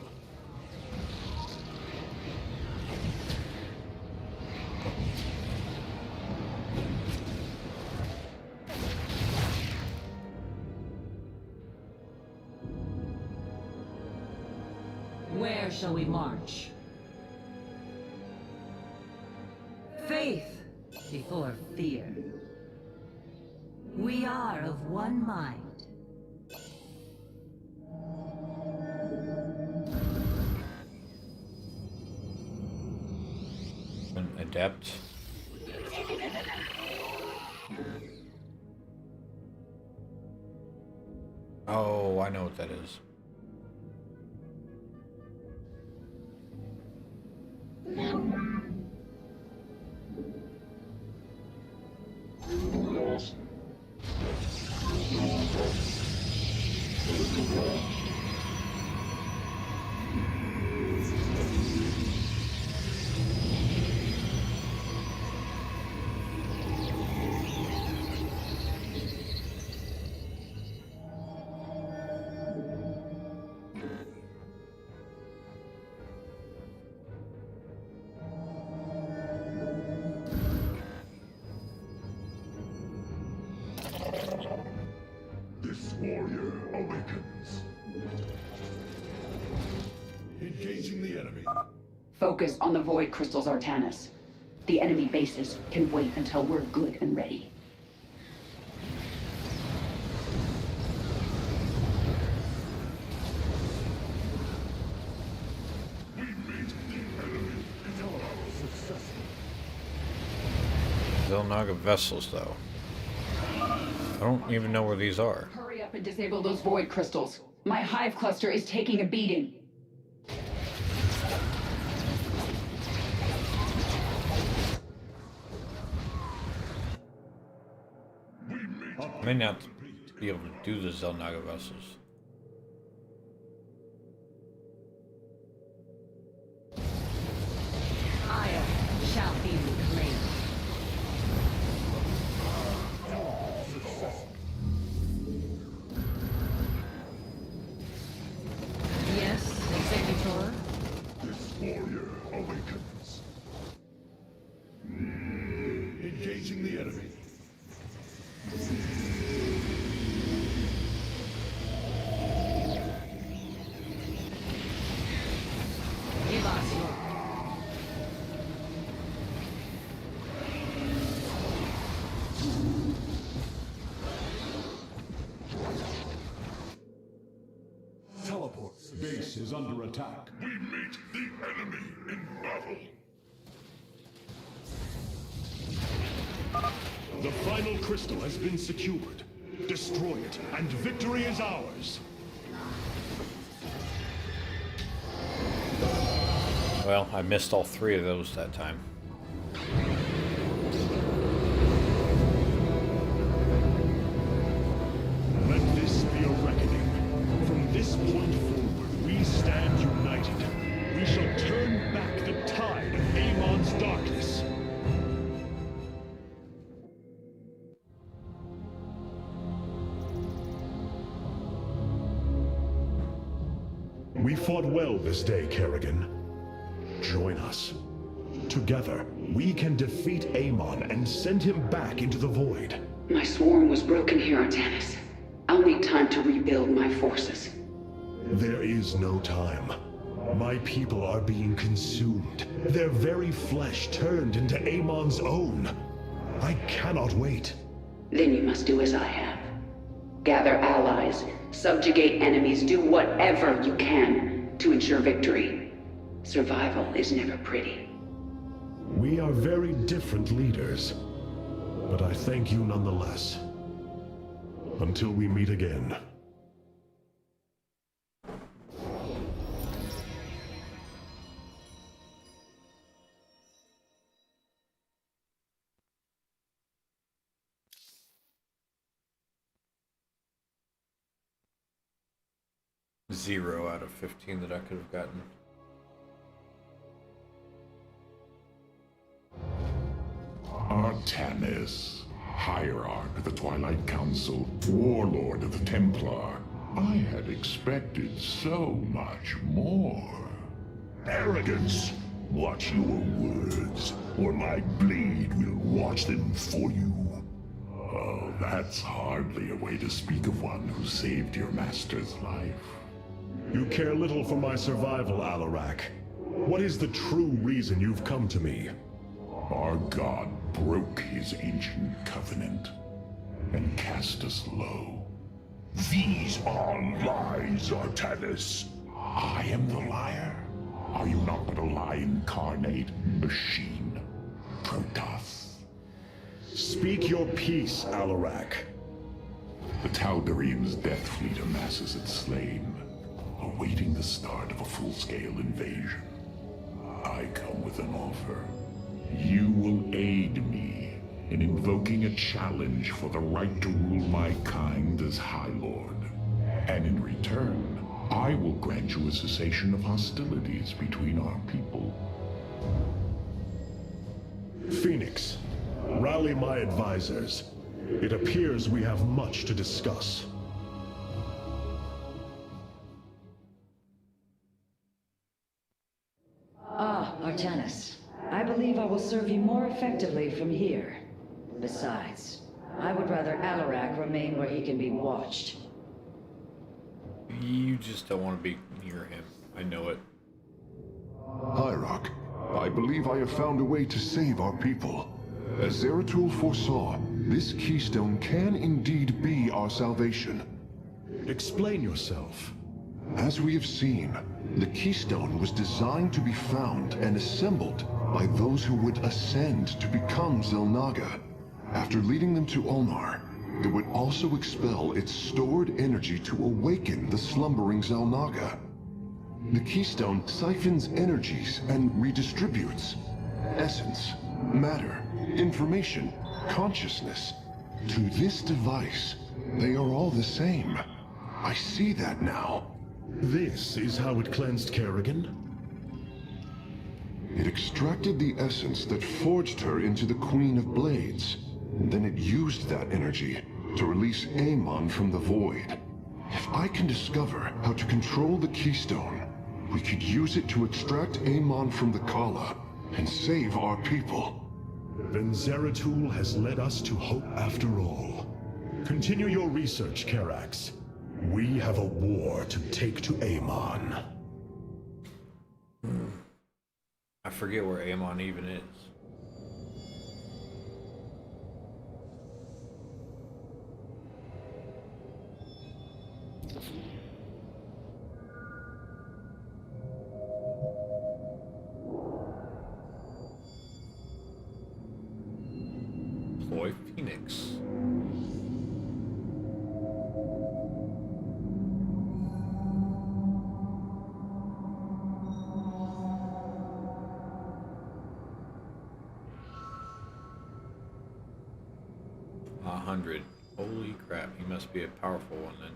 Where shall we march? Faith before fear. We are of one mind. An adept. Oh, I know what that is. This warrior awakens. Engaging the enemy. Focus on the void crystals, Artanis. The enemy bases can wait until we're good and ready. We meet the enemy in battle. Successful. Zelnaga vessels, though. I don't even know where these are. Hurry up and disable those void crystals. My hive cluster is taking a beating. May not be able to do the Zelnaga vessels. Io shall be reclaimed. Yes, Executor. This warrior awakens. Engaging the enemy. Give us your... Teleports. Base is under attack. We meet the enemy in battle. The final crystal has been secured. Destroy it, and victory is ours. Well, I missed all three of those that time. Let this be a reckoning. From this point forward, we stand united. We shall turn back the tide of Amon's darkness. We fought well this day, Kerrigan. Join us. Together, we can defeat Amon and send him back into the void. My swarm was broken here, Artanis. I'll need time to rebuild my forces. There is no time. My people are being consumed. Their very flesh turned into Amon's own. I cannot wait. Then you must do as I have. Gather allies, subjugate enemies, do whatever you can to ensure victory. Survival is never pretty. We are very different leaders, but I thank you nonetheless. Until we meet again. Zero out of 15 that I could have gotten. Artanis, Hierarch of the Twilight Council, Warlord of the Templar. I had expected so much more. Arrogance. Watch your words, or my blade will watch them for you. Oh, that's hardly a way to speak of one who saved your master's life. You care little for my survival, Alarak. What is the true reason you've come to me? Our god broke his ancient covenant and cast us low. These are lies, Artanis. I am the liar. Are you not but a lie incarnate, machine, Protoss? Speak your peace, Alarak. The Tal'Darim's death fleet amasses its slain, awaiting the start of a full-scale invasion. I come with an offer. You will aid me in invoking a challenge for the right to rule my kind as High Lord. And in return, I will grant you a cessation of hostilities between our people. Phoenix, rally my advisors. It appears we have much to discuss. Ah, Artanis. I believe I will serve you more effectively from here. Besides, I would rather Alarak remain where he can be watched. You just don't want to be near him. I know it. Hierarch, I believe I have found a way to save our people. As Zeratul foresaw, this keystone can indeed be our salvation. Explain yourself. As we have seen, the keystone was designed to be found and assembled by those who would ascend to become Zelnaga. After leading them to Ulnar, it would also expel its stored energy to awaken the slumbering Zelnaga. The keystone siphons energies and redistributes essence, matter, information, consciousness. To this device, They are all the same. I see that now. This is how it cleansed Kerrigan? It extracted the essence that forged her into the Queen of Blades. Then it used that energy to release Amon from the void. If I can discover how to control the Keystone, we could use it to extract Amon from the Kala and save our people. Then Zeratul has led us to hope after all. Continue your research, Karax. We have a war to take to Amon. I forget where Amon even is. Ploy Phoenix. Holy crap, he must be a powerful one then.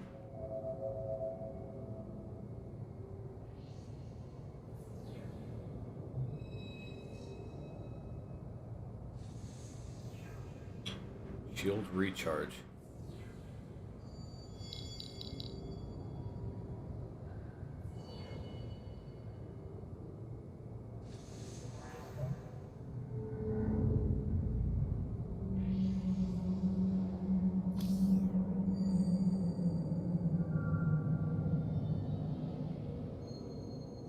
Shield recharge.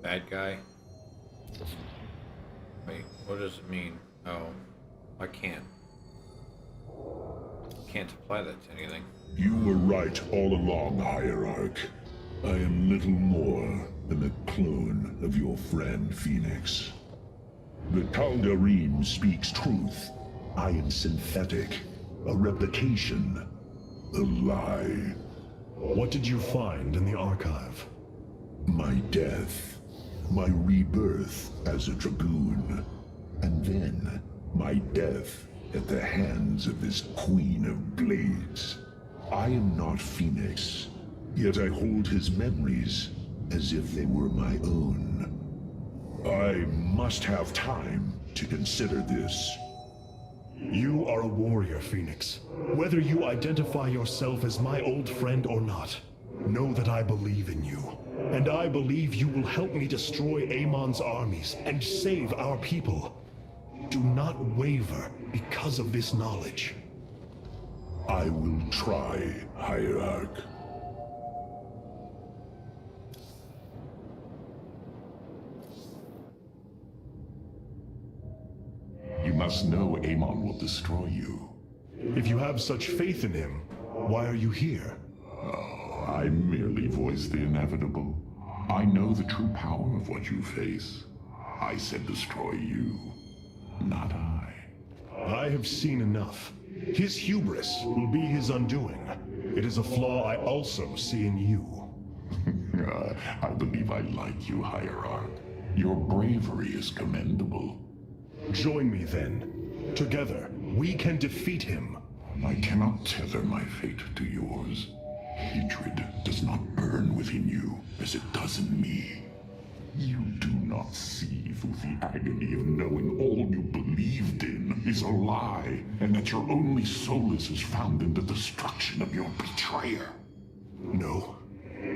Bad guy? Wait, what does it mean? Oh, I can't apply that to anything. You were right all along, Hierarch. I am little more than a clone of your friend Phoenix. The Tal'Darim speaks truth. I am synthetic, a replication, a lie. What did you find in the archive? My death, my rebirth as a dragoon, and then my death at the hands of this Queen of Blades. I am not Phoenix, yet I hold his memories as if they were my own. I must have time to consider this. You are a warrior, Phoenix. Whether you identify yourself as my old friend or not, know that I believe in you. And I believe you will help me destroy Amon's armies and save our people. Do not waver because of this knowledge. I will try, Hierarch. You must know Amon will destroy you. If you have such faith in him, why are you here? Oh, I merely voice the inevitable. I know the true power of what you face. I said destroy you, not I. I have seen enough. His hubris will be his undoing. It is a flaw I also see in you. I believe I like you, Hierarch. Your bravery is commendable. Join me then. Together, we can defeat him. I cannot tether my fate to yours. Hatred does not burn within you as it does in me. You do not see through the agony of knowing all you believed in is a lie, and that your only solace is found in the destruction of your betrayer. No.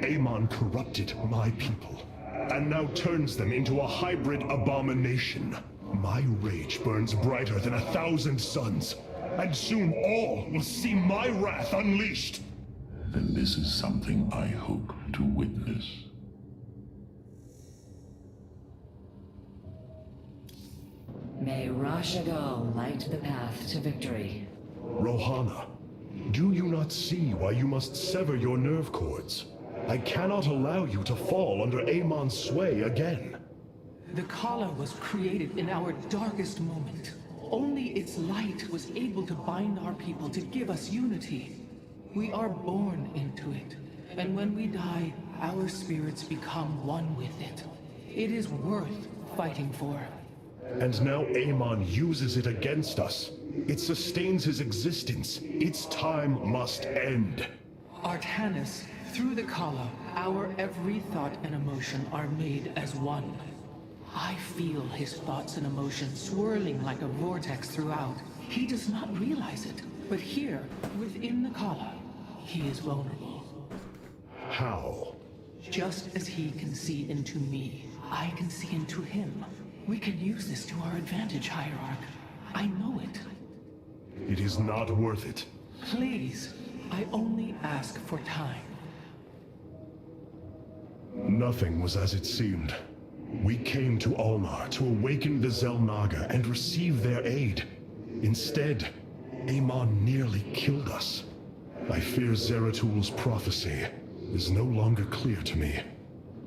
Amon corrupted my people, and now turns them into a hybrid abomination. My rage burns brighter than 1,000 suns, and soon all will see my wrath unleashed. Then this is something I hope to witness. May Rashagal light the path to victory. Rohana, do you not see why you must sever your nerve cords? I cannot allow you to fall under Amon's sway again. The Kala was created in our darkest moment. Only its light was able to bind our people, to give us unity. We are born into it, and when we die, our spirits become one with it. It is worth fighting for. And now Amon uses it against us. It sustains his existence. Its time must end. Artanis, through the Kala, our every thought and emotion are made as one. I feel his thoughts and emotions swirling like a vortex throughout. He does not realize it, but here, within the Kala, he is vulnerable. How? Just as he can see into me, I can see into him. We can use this to our advantage, Hierarch. I know it. It is not worth it. Please, I only ask for time. Nothing was as it seemed. We came to Ulnar to awaken the Xel'Naga and receive their aid. Instead, Amon nearly killed us. I fear Zeratul prophecy is no longer clear to me.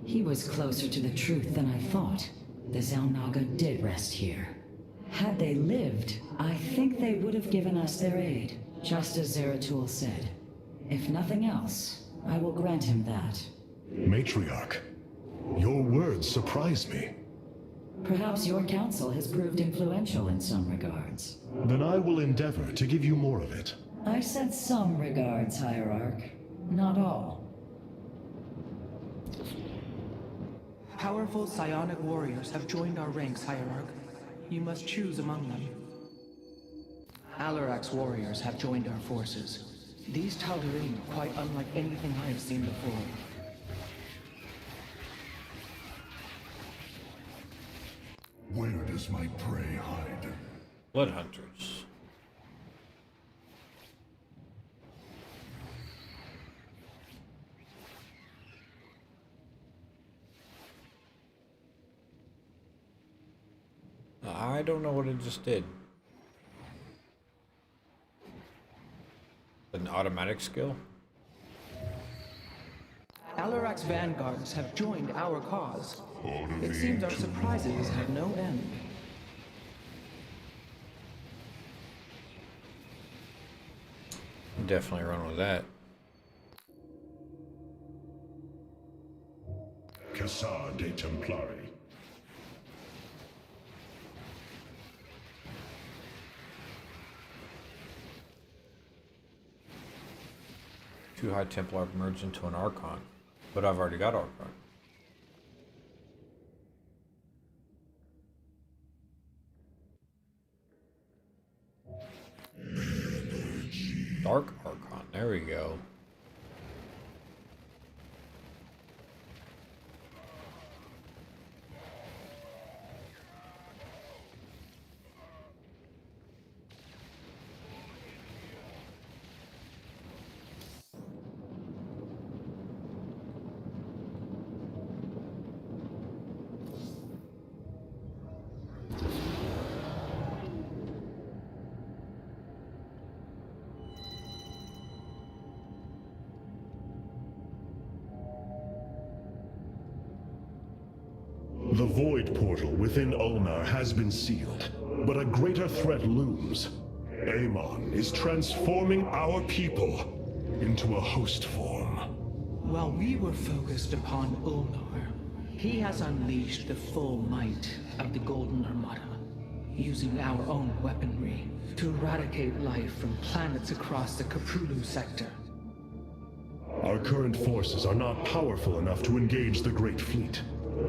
He was closer to the truth than I thought. The Xel'Naga did rest here. Had they lived, I think they would have given us their aid, just as Zeratul said. If nothing else, I will grant him that. Matriarch, your words surprise me. Perhaps your counsel has proved influential in some regards. Then I will endeavor to give you more of it. I said some regards, Hierarch. Not all. Powerful psionic warriors have joined our ranks, Hierarch. You must choose among them. Alarak's warriors have joined our forces. These Tal'Darim are quite unlike anything I have seen before. Where does my prey hide? Blood hunters. I don't know what it just did. An automatic skill? Alarak's vanguards have joined our cause. It seems our surprises have no end. Definitely run with that. Cassar de Templari. Two High Templar merged into an Archon, but I've already got Archon. Dark Archon, there we go. The Void Portal within Ulnar has been sealed, but a greater threat looms. Amon is transforming our people into a host form. While we were focused upon Ulnar, he has unleashed the full might of the Golden Armada, using our own weaponry to eradicate life from planets across the Kaprulu sector. Our current forces are not powerful enough to engage the Great Fleet,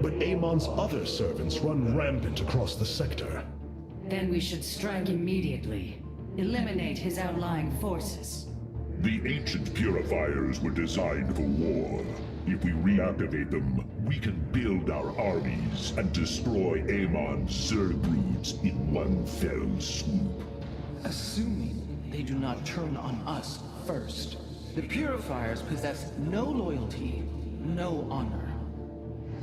but Amon's other servants run rampant across the sector. Then we should strike immediately. Eliminate his outlying forces. The ancient purifiers were designed for war. If we reactivate them, we can build our armies and destroy Amon's Zerg broods in one fell swoop. Assuming they do not turn on us first. The Purifiers possess no loyalty, no honor.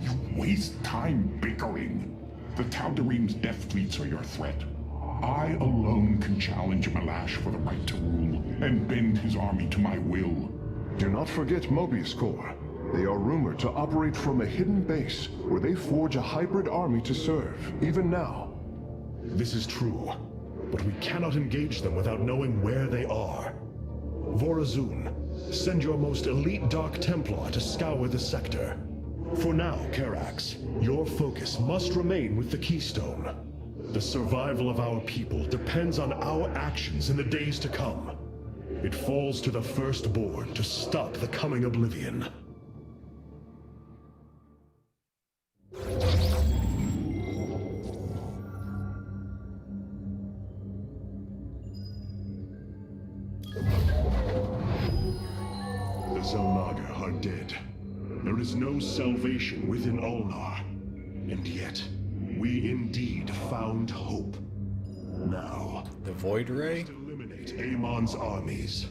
You waste time bickering. The Tal'Darim's death fleets are your threat. I alone can challenge Malash for the right to rule and bend his army to my will. Do not forget Mobius Corps. They are rumored to operate from a hidden base where they forge a hybrid army to serve, even now. This is true, but we cannot engage them without knowing where they are. Vorazun, send your most elite Dark Templar to scour the sector. For now, Karax, your focus must remain with the Keystone. The survival of our people depends on our actions in the days to come. It falls to the firstborn to stop the coming oblivion. The Xel'Naga are dead. There is no salvation within Ulnar. And yet, we indeed found hope. Now, The Void Ray? eliminate Amon's armies.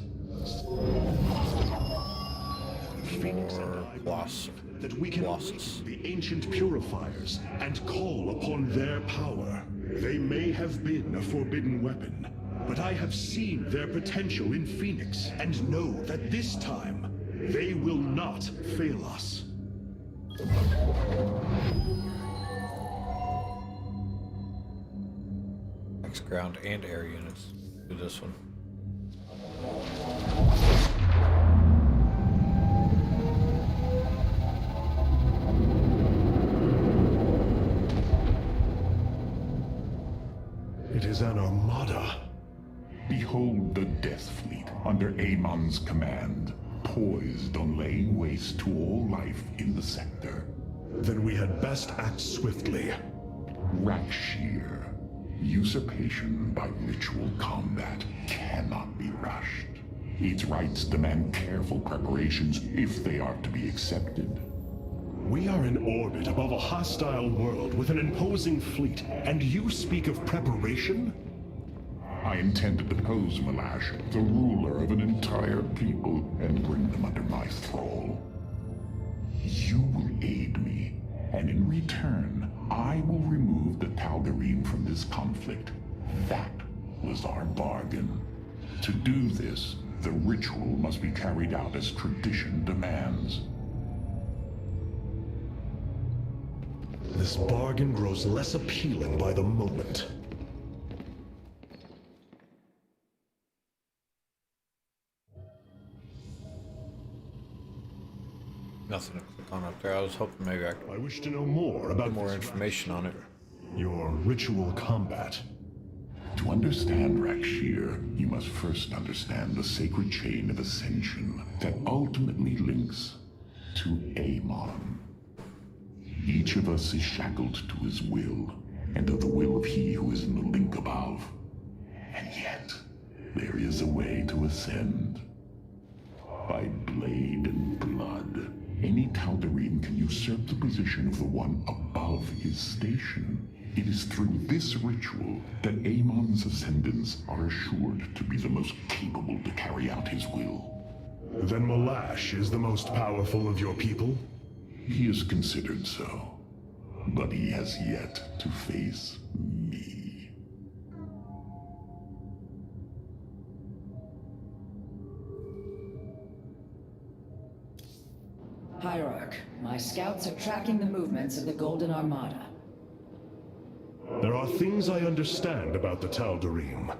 Phoenix and I Loss. believe that we can Losses. awaken the ancient purifiers and call upon their power. They may have been a forbidden weapon, but I have seen their potential in Phoenix and know that this time they will not fail us. Max ground and air units. Do this one. It is an armada. Behold the Death Fleet under Amon's command, poised on laying waste to all life in the sector. Then we had best act swiftly. Rakshir. Usurpation by ritual combat cannot be rushed. Its rites demand careful preparations if they are to be accepted. We are in orbit above a hostile world with an imposing fleet, and you speak of preparation? I intend to depose Malash, the ruler of an entire people, and bring them under my thrall. You will aid me, and in return, I will remove the Tal'Darim from this conflict. That was our bargain. To do this, the ritual must be carried out as tradition demands. This bargain grows less appealing by the moment. Nothing to click on up there. I was hoping maybe I could I wish to know more about get more this information on it. your ritual combat. To understand Rakshir, you must first understand the sacred chain of ascension that ultimately links to Amon. Each of us is shackled to his will, and to the will of he who is in the link above. And yet, there is a way to ascend. By blade and blood, any Tal'Darim can usurp the position of the one above his station. It is through this ritual that Amon's ascendants are assured to be the most capable to carry out his will. Then Malash is the most powerful of your people? He is considered so, but he has yet to face me. Hierarch, my scouts are tracking the movements of the Golden Armada. There are things I understand about the Tal'Darim.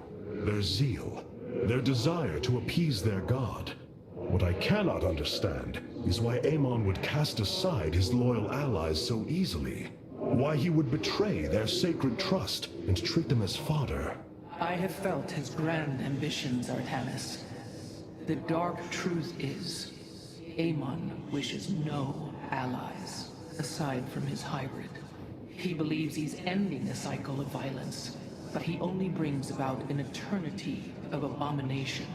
Their zeal, their desire to appease their god. What I cannot understand is why Amon would cast aside his loyal allies so easily. Why he would betray their sacred trust and treat them as fodder. I have felt his grand ambitions, Artanis. The dark truth is, Amon wishes no allies, aside from his hybrid. He believes he's ending a cycle of violence, but he only brings about an eternity of abomination.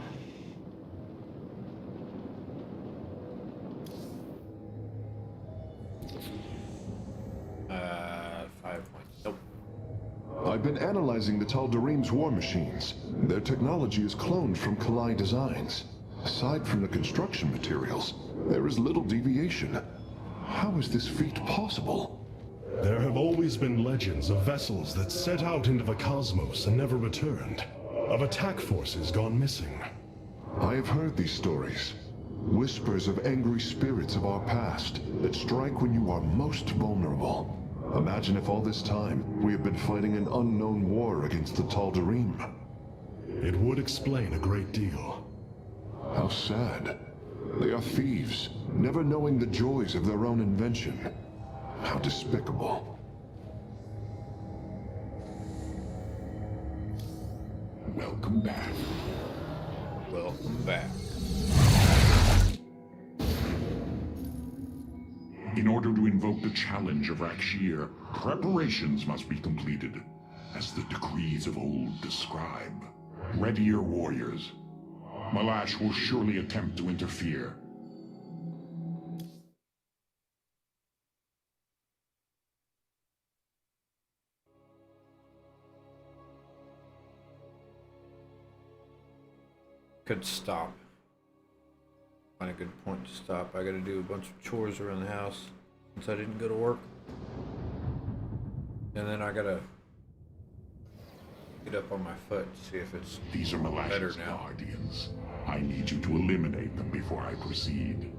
Nope. I've been analyzing the Tal'Darim's war machines. Their technology is cloned from Kalai designs. Aside from the construction materials, there is little deviation. How is this feat possible? There have always been legends of vessels that set out into the cosmos and never returned. Of attack forces gone missing. I have heard these stories. Whispers of angry spirits of our past that strike when you are most vulnerable. Imagine if all this time we have been fighting an unknown war against the Tal'Darim. It would explain a great deal. How sad. They are thieves, never knowing the joys of their own invention. How despicable. Welcome back. Welcome back. In order to invoke the challenge of Rakshir, preparations must be completed, as the decrees of old describe. Ready your warriors. Malash will surely attempt to interfere. Could stop. Find a good point to stop. I gotta do a bunch of chores around the house since I didn't go to work. And then I gotta get up on my foot to see if it's These are better Malash's now. guardians. I need you to eliminate them before I proceed.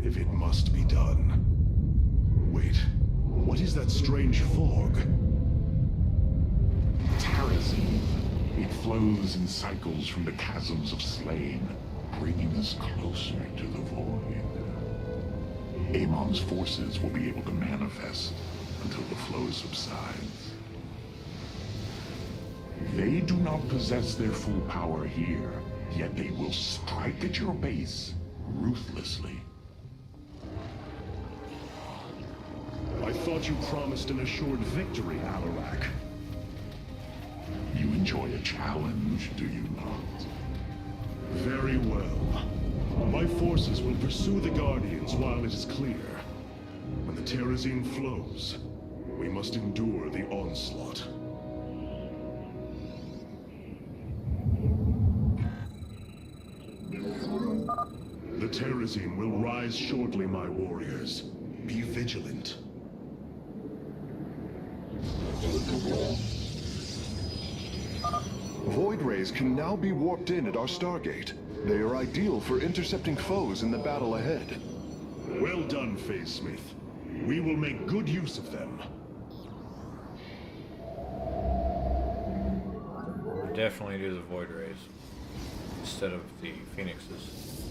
If it must be done. Wait, what is that strange fog? Terrazine. It flows in cycles from the chasms of Slain, bringing us closer to the void. Amon's forces will be able to manifest until the flow subsides. They do not possess their full power here, yet they will strike at your base ruthlessly. I thought you promised an assured victory, Alarak. You enjoy a challenge, do you not? Very well. My forces will pursue the Guardians while it is clear. When the Terrazine flows, we must endure the onslaught. The Terrazine will rise shortly, my warriors. Be vigilant. Void rays can now be warped in at our Stargate. They are ideal for intercepting foes in the battle ahead. Well done, Phase Smith. We will make good use of them. Definitely do the Void Rays instead of the Phoenixes.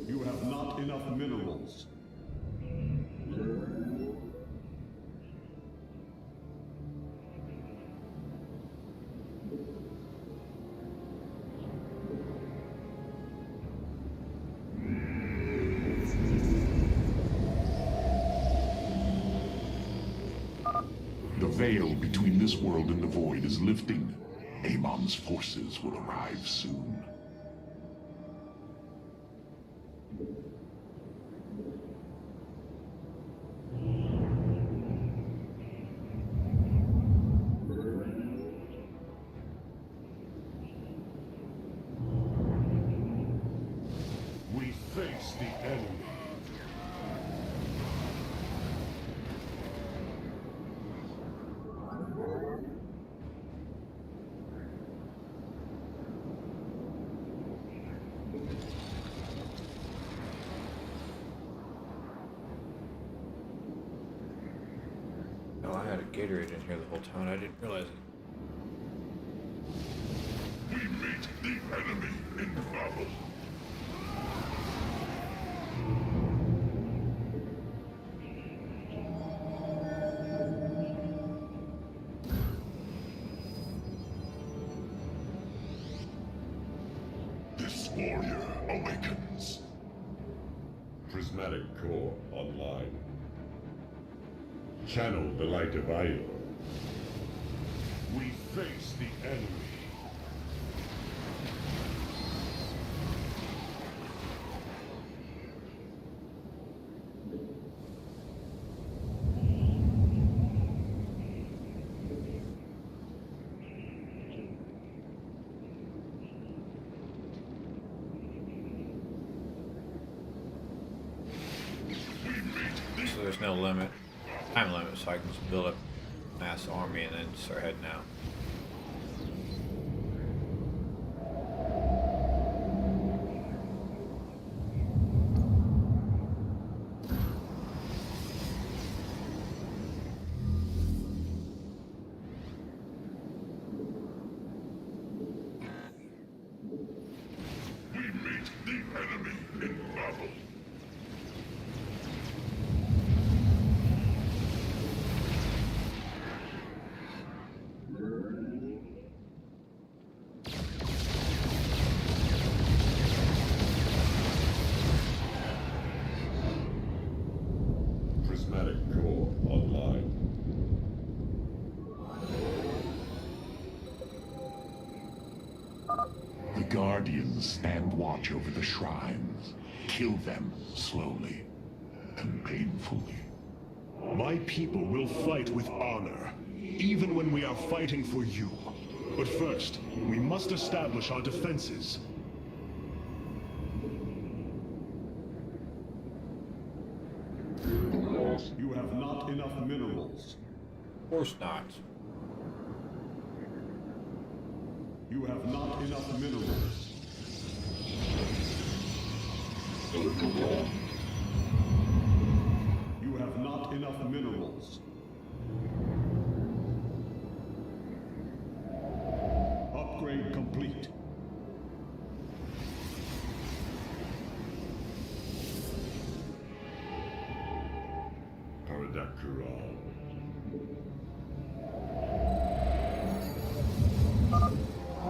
You have not enough minerals. The veil between this world and the void is lifting. Amon's forces will arrive soon. We face the enemy. Oh, I had a Gatorade in here the whole time. I didn't realize it. We meet the enemy in battle. This warrior awakens. Prismatic core online. Channel the light of Io. We face the enemy. So there's no limit, time limit, so I can just build up a mass army and then start heading out. We meet the enemy in battle. Prismatic core online. The Guardians stand watch over the shrines. Kill them slowly and painfully. My people will fight with honor, even when we are fighting for you. But first, we must establish our defenses. You have not enough minerals. Of course not. You have not enough minerals. You have not enough minerals. Upgrade complete. Paradactyl.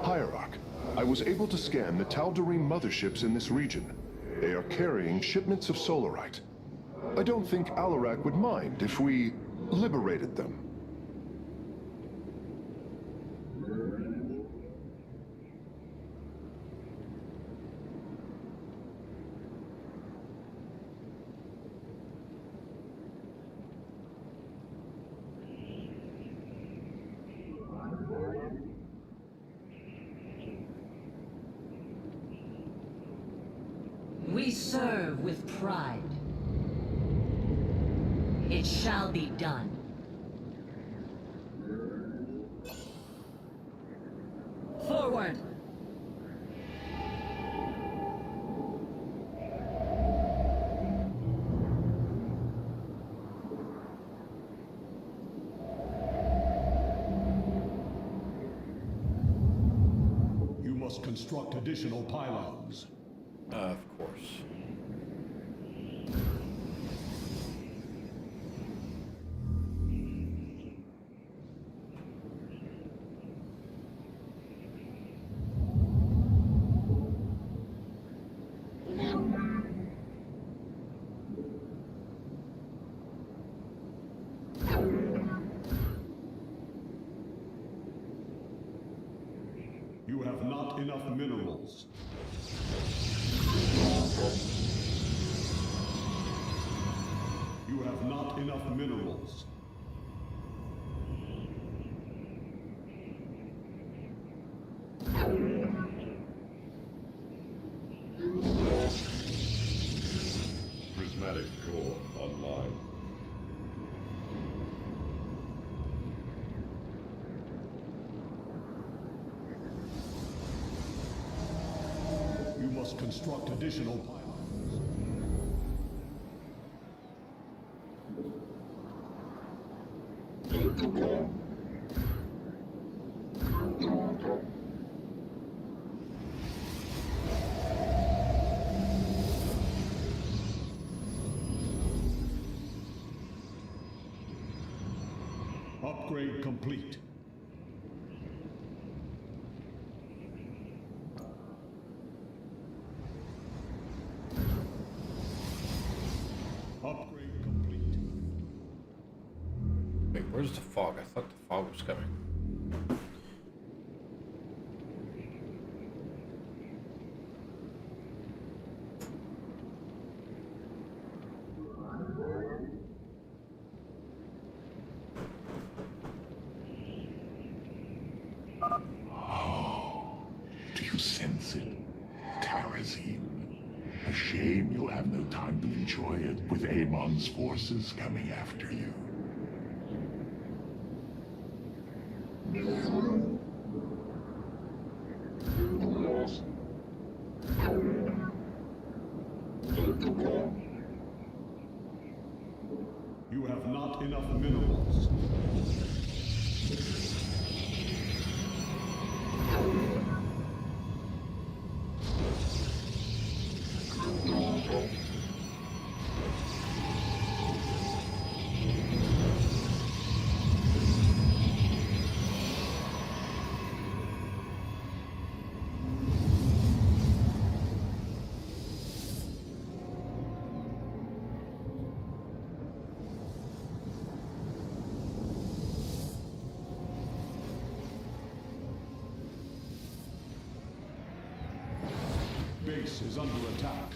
Hierarch, I was able to scan the Tal'Darim motherships in this region. They are carrying shipments of solarite. I don't think Alarak would mind if we liberated them. We serve with pride. It shall be done. Forward! You must construct additional pylons. Of course. You have not enough minerals. You have not enough minerals. Prismatic core online. You must construct additional pylons. Upgrade complete. Upgrade complete. Wait, where's the fog? I thought the fog was coming. Do you sense it? Tarazim. A shame you'll have no time to enjoy it with Amon's forces coming after you. You have not enough minerals. base is under attack.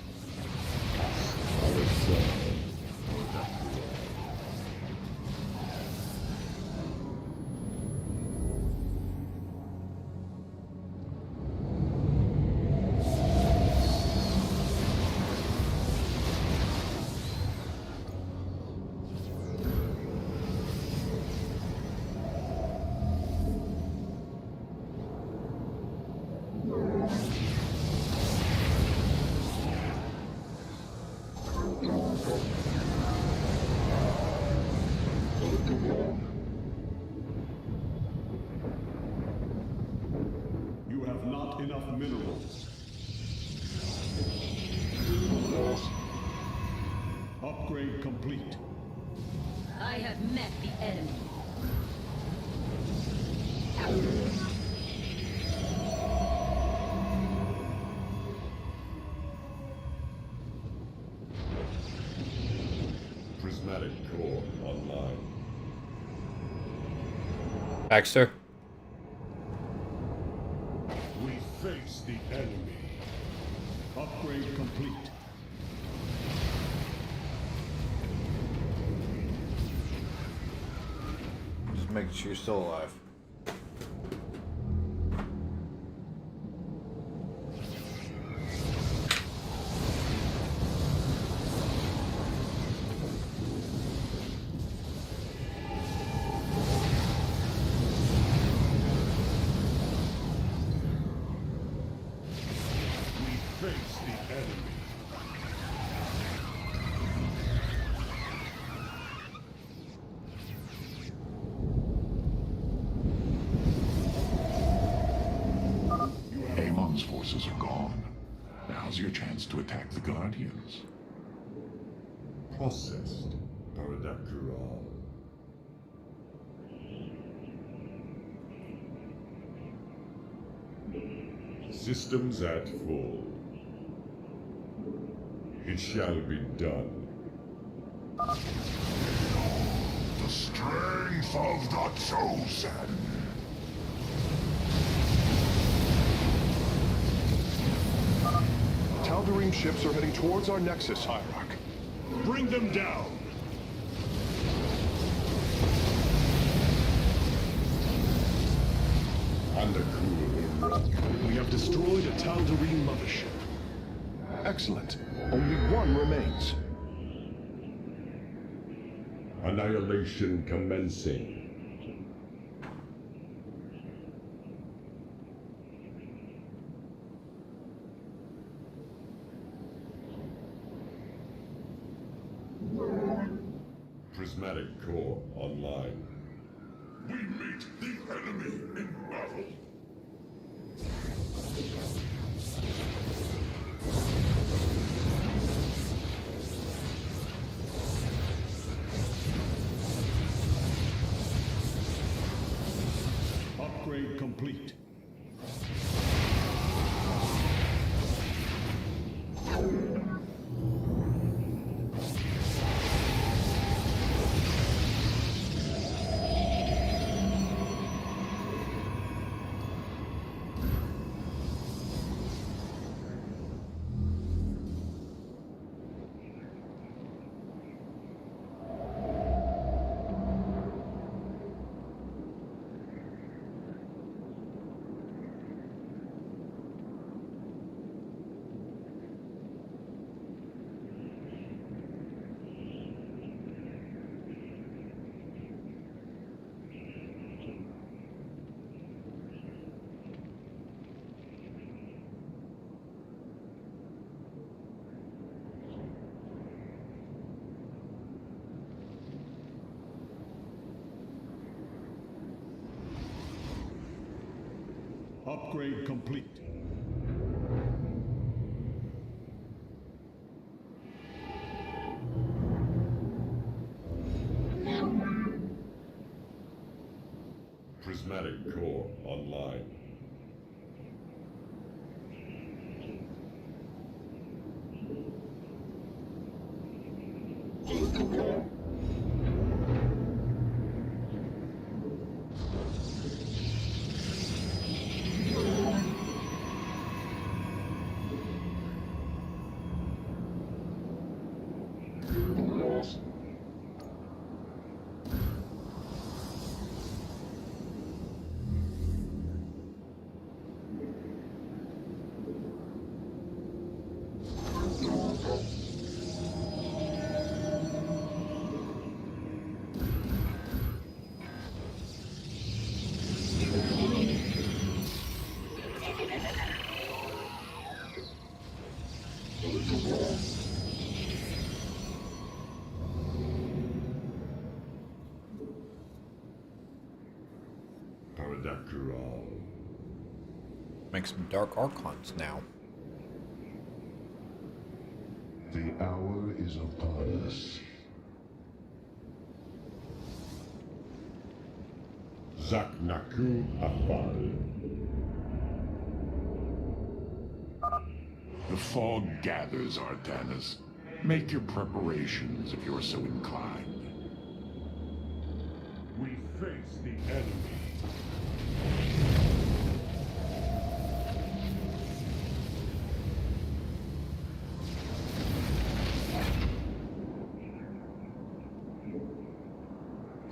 You have not enough minerals. Upgrade complete. I have met the enemy. Prismatic core online. Baxter? We face the enemy. Upgrade complete. Just making sure you're still alive. We face the enemy. Amon's forces are gone. Now's your chance to attack the Guardians. Processed. Paradakural. Systems at full. It shall be done. The strength of the chosen. Tal'Darim ships are heading towards our nexus, Hierarch. Bring them down! And the crew will rock. We have destroyed a Tal'Darim mothership. Excellent. Only one remains. Annihilation commencing. Prismatic core online. We meet the enemy in battle. Upgrade complete. Upgrade complete. Prismatic core online. Adakral. Make some dark archons now. The hour is upon us. Zaknaku Afal. The fog gathers, Artanis. Make your preparations if you're so inclined. We face the enemy.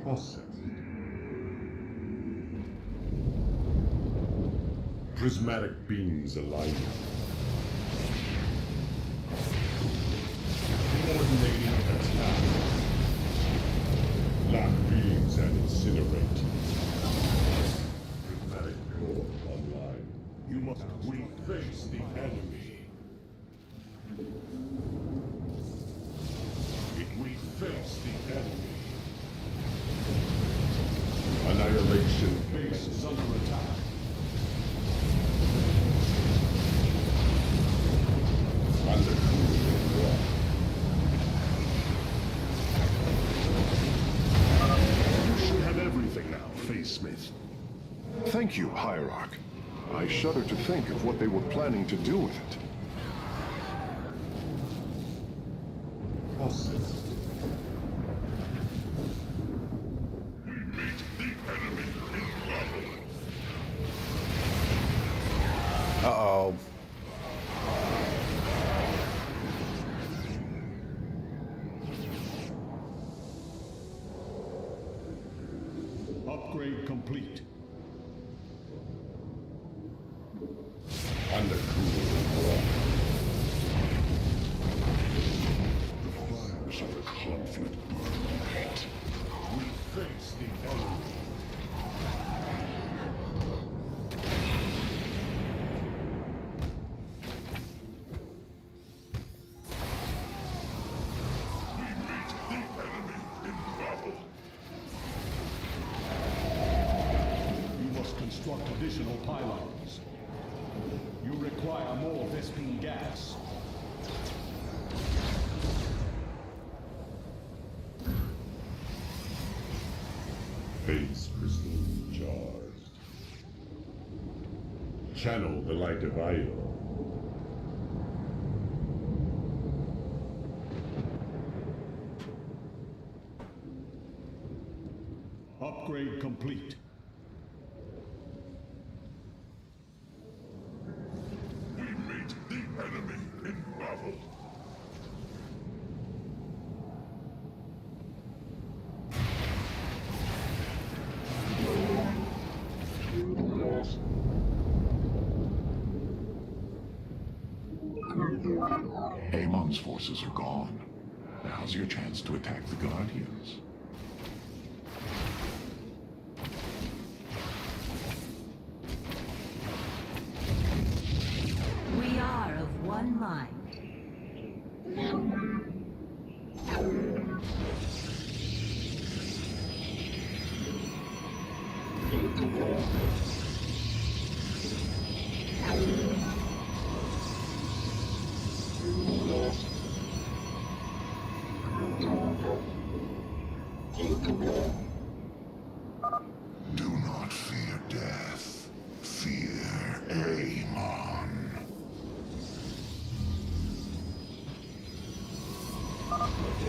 Processed. Prismatic beams aligning. Coordinating attack. Lock beams and incinerate. Prismatic core online. You must. We face the enemy. We face the enemy. Annihilation base is under attack. Under war. You should have everything now, Face Smith. Thank you, Hierarch. I shudder to think of what they were planning to do with it. Process. Uh-oh. Upgrade complete. Under war. The fires of the conflict burn bright. We face the enemy. You must construct additional pylons. You require more Vespine gas. Phase crystal charged. Channel the light of Io. Upgrade complete. We meet the enemy in battle. Amon's forces are gone. Now's your chance to attack the Guardians. We are of one mind. Do not fear death. Fear Amon.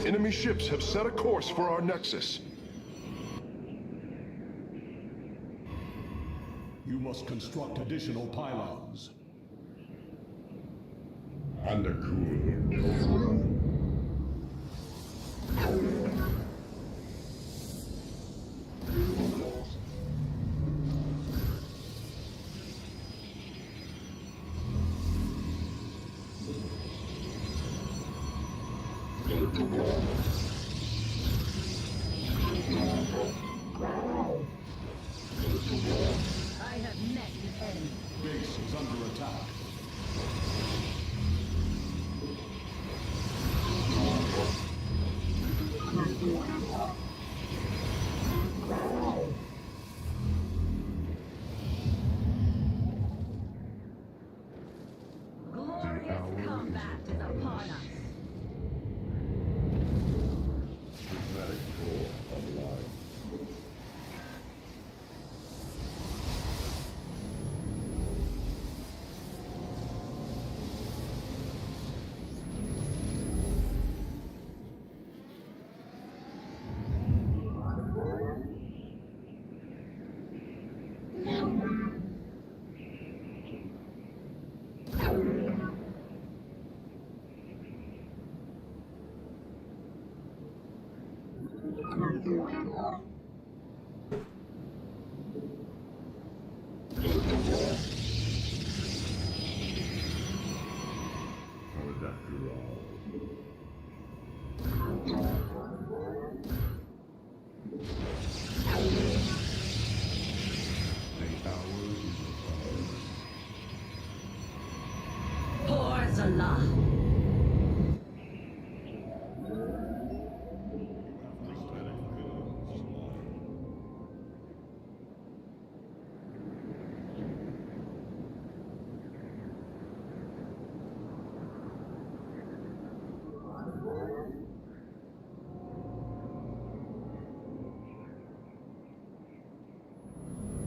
Enemy ships have set a course for our nexus. You must construct additional pylons. Undercool. I have met the enemy. Base is under attack. Poor Zala.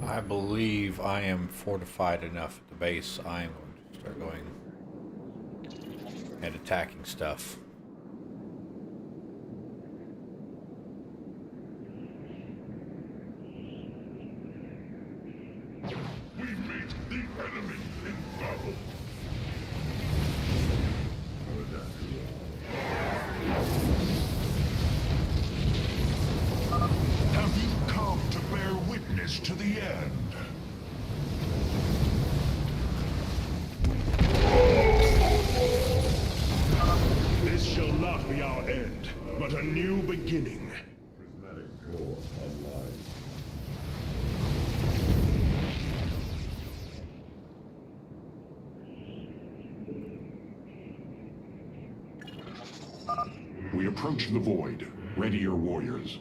I believe I am fortified enough at the base. I am going to start going and attacking stuff. We meet the enemy in battle. Have you come to bear witness to the end? This shall not be our end, but a new beginning. Prismatic core online. We approach the void. Ready your warriors.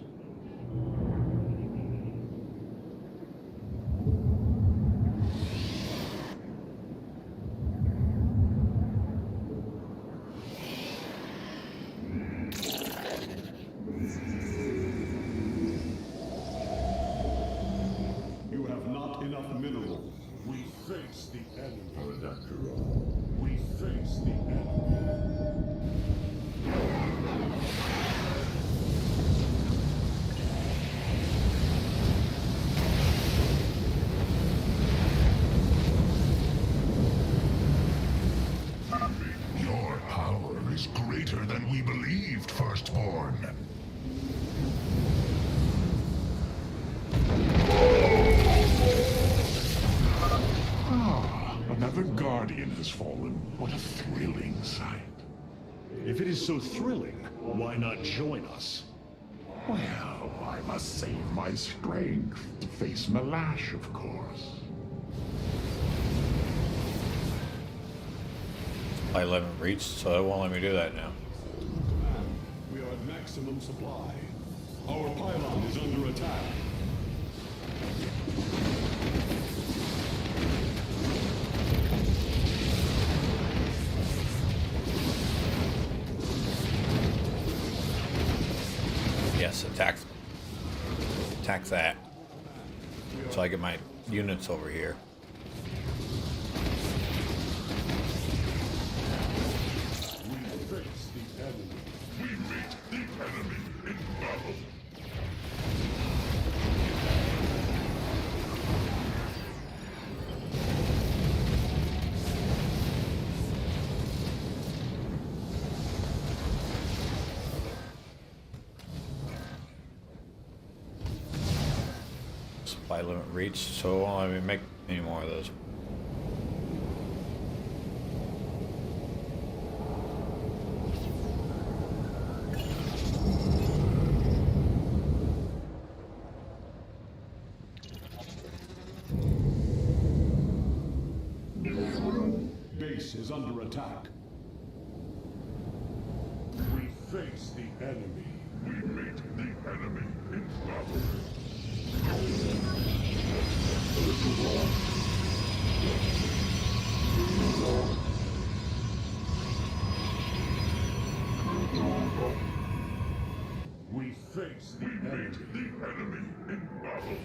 You have not enough minerals. We face the enemy. After all, we face the enemy. Your power is greater than we believed, Firstborn. Another guardian has fallen. What a thrilling sight. If it is so thrilling, why not join us? Well, I must save my strength to face Malash, of course. I haven't reached, so it won't let me do that now. We are at maximum supply. Our pylon is under attack. Yes, attack that. So I get my units over here. We face the enemy. We meet the enemy in battle. Supply limit reached, so it won't let me make any more of those. Base is under attack. We face the enemy. We meet the enemy in battle. We face the enemy. The enemy in battle.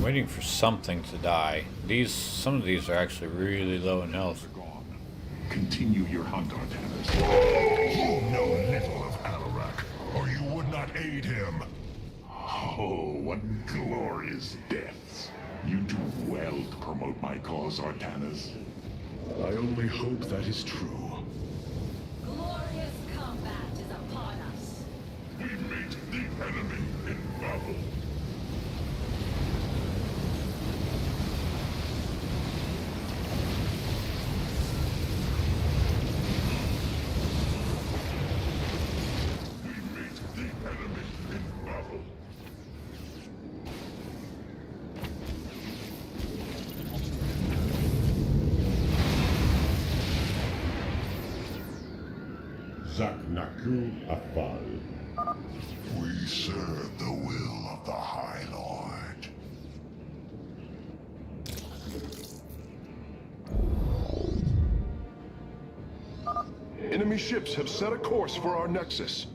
Waiting for something to die. Some of these are actually really low in health. Gone. Continue your hunt, Artanis. You know little of Alarak, or you would not aid him. Oh, what glorious deaths. You do well to promote my cause, Artanis. I only hope that is true. Glorious combat is upon us. We meet the enemy in battle. We meet the enemy in battle. Zaknaku Afal. We serve the will of the High Lord. Enemy ships have set a course for our nexus.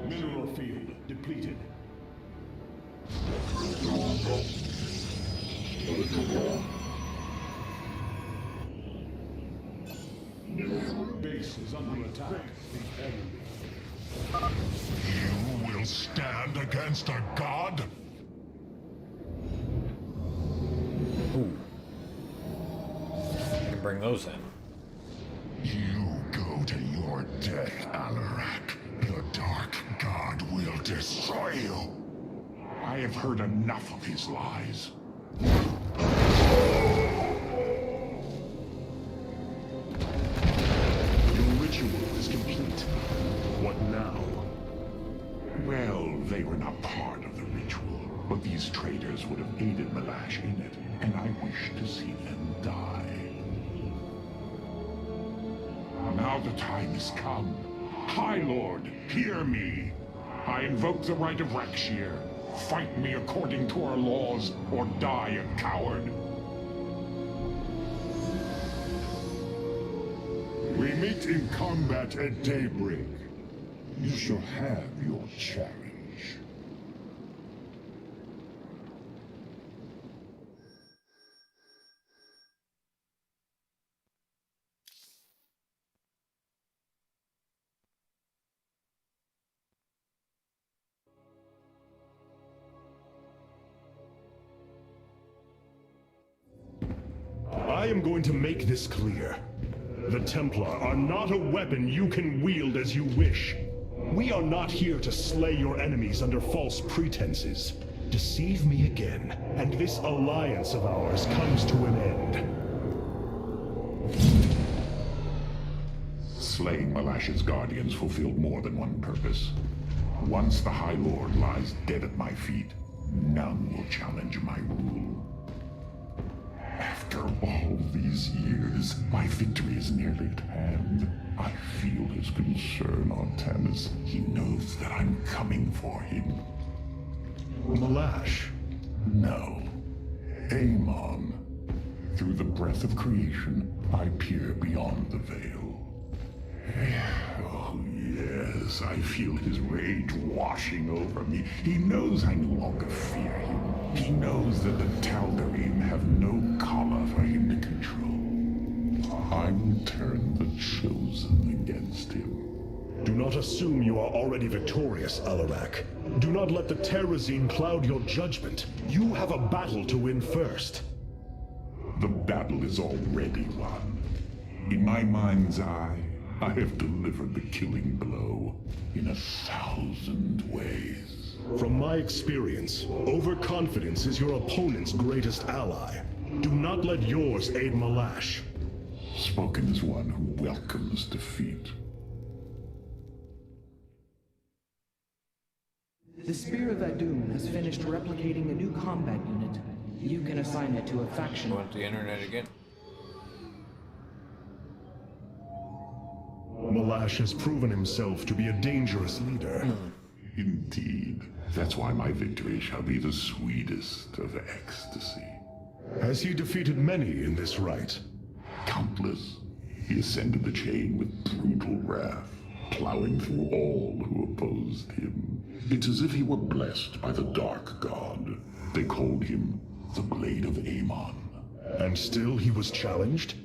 Mineral field depleted. Base is under attack. The enemy. You will stand against a god? Ooh. I can bring those in. You go to your death, Alarak. The Dark God will destroy you. I have heard enough of his lies. Your ritual is complete. What now? Well, they were not part of the ritual, but these traitors would have aided Malash in it, and I wish to see them die. Now the time has come. High Lord, hear me. I invoke the right of Rakshir. Fight me according to our laws, or die a coward. We meet in combat at daybreak. You shall have your challenge. I am going to make this clear. The Templar are not a weapon you can wield as you wish. We are not here to slay your enemies under false pretenses. Deceive me again, and this alliance of ours comes to an end. Slaying Malash's guardians fulfilled more than one purpose. Once the High Lord lies dead at my feet, none will challenge my rule. After all these years, my victory is nearly at hand. I feel his concern, Artanis. He knows that I'm coming for him. Malash. No. Amon. Through the breath of creation, I peer beyond the veil. Oh, yes, I feel his rage washing over me. He knows I no longer fear him. He knows that the Tal'Darim have no collar for him to control. I will turn the Chosen against him. Do not assume you are already victorious, Alarak. Do not let the Terrazine cloud your judgment. You have a battle to win first. The battle is already won. In my mind's eye, I have delivered the killing blow in 1,000 ways. From my experience, overconfidence is your opponent's greatest ally. Do not let yours aid Malash. Spoken as one who welcomes defeat. The Spear of Adun has finished replicating a new combat unit. You can assign it to a faction. Want the internet again? Malash has proven himself to be a dangerous leader. Indeed. That's why my victory shall be the sweetest of ecstasy. Has he defeated many in this rite? Countless. He ascended the chain with brutal wrath, plowing through all who opposed him. It's as if he were blessed by the Dark God. They called him the Blade of Amon. And still he was challenged?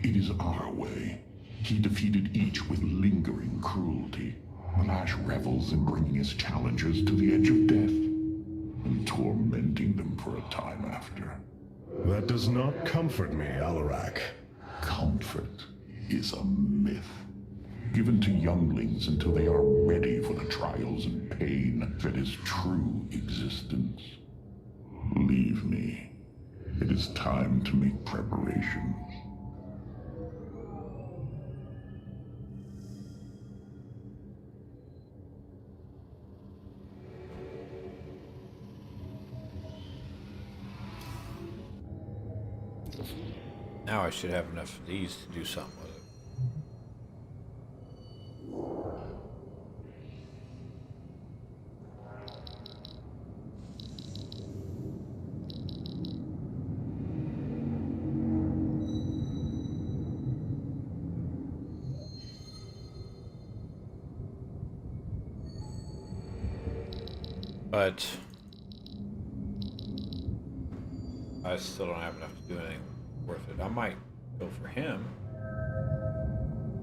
It is our way. He defeated each with lingering cruelty. The Lash revels in bringing his challengers to the edge of death and tormenting them for a time after. That does not comfort me, Alarak. Comfort is a myth, given to younglings until they are ready for the trials and pain that is true existence. Leave me. It is time to make preparations. Now I should have enough of these to do something with it. But I still don't have enough to do anything worth it. I might go for him.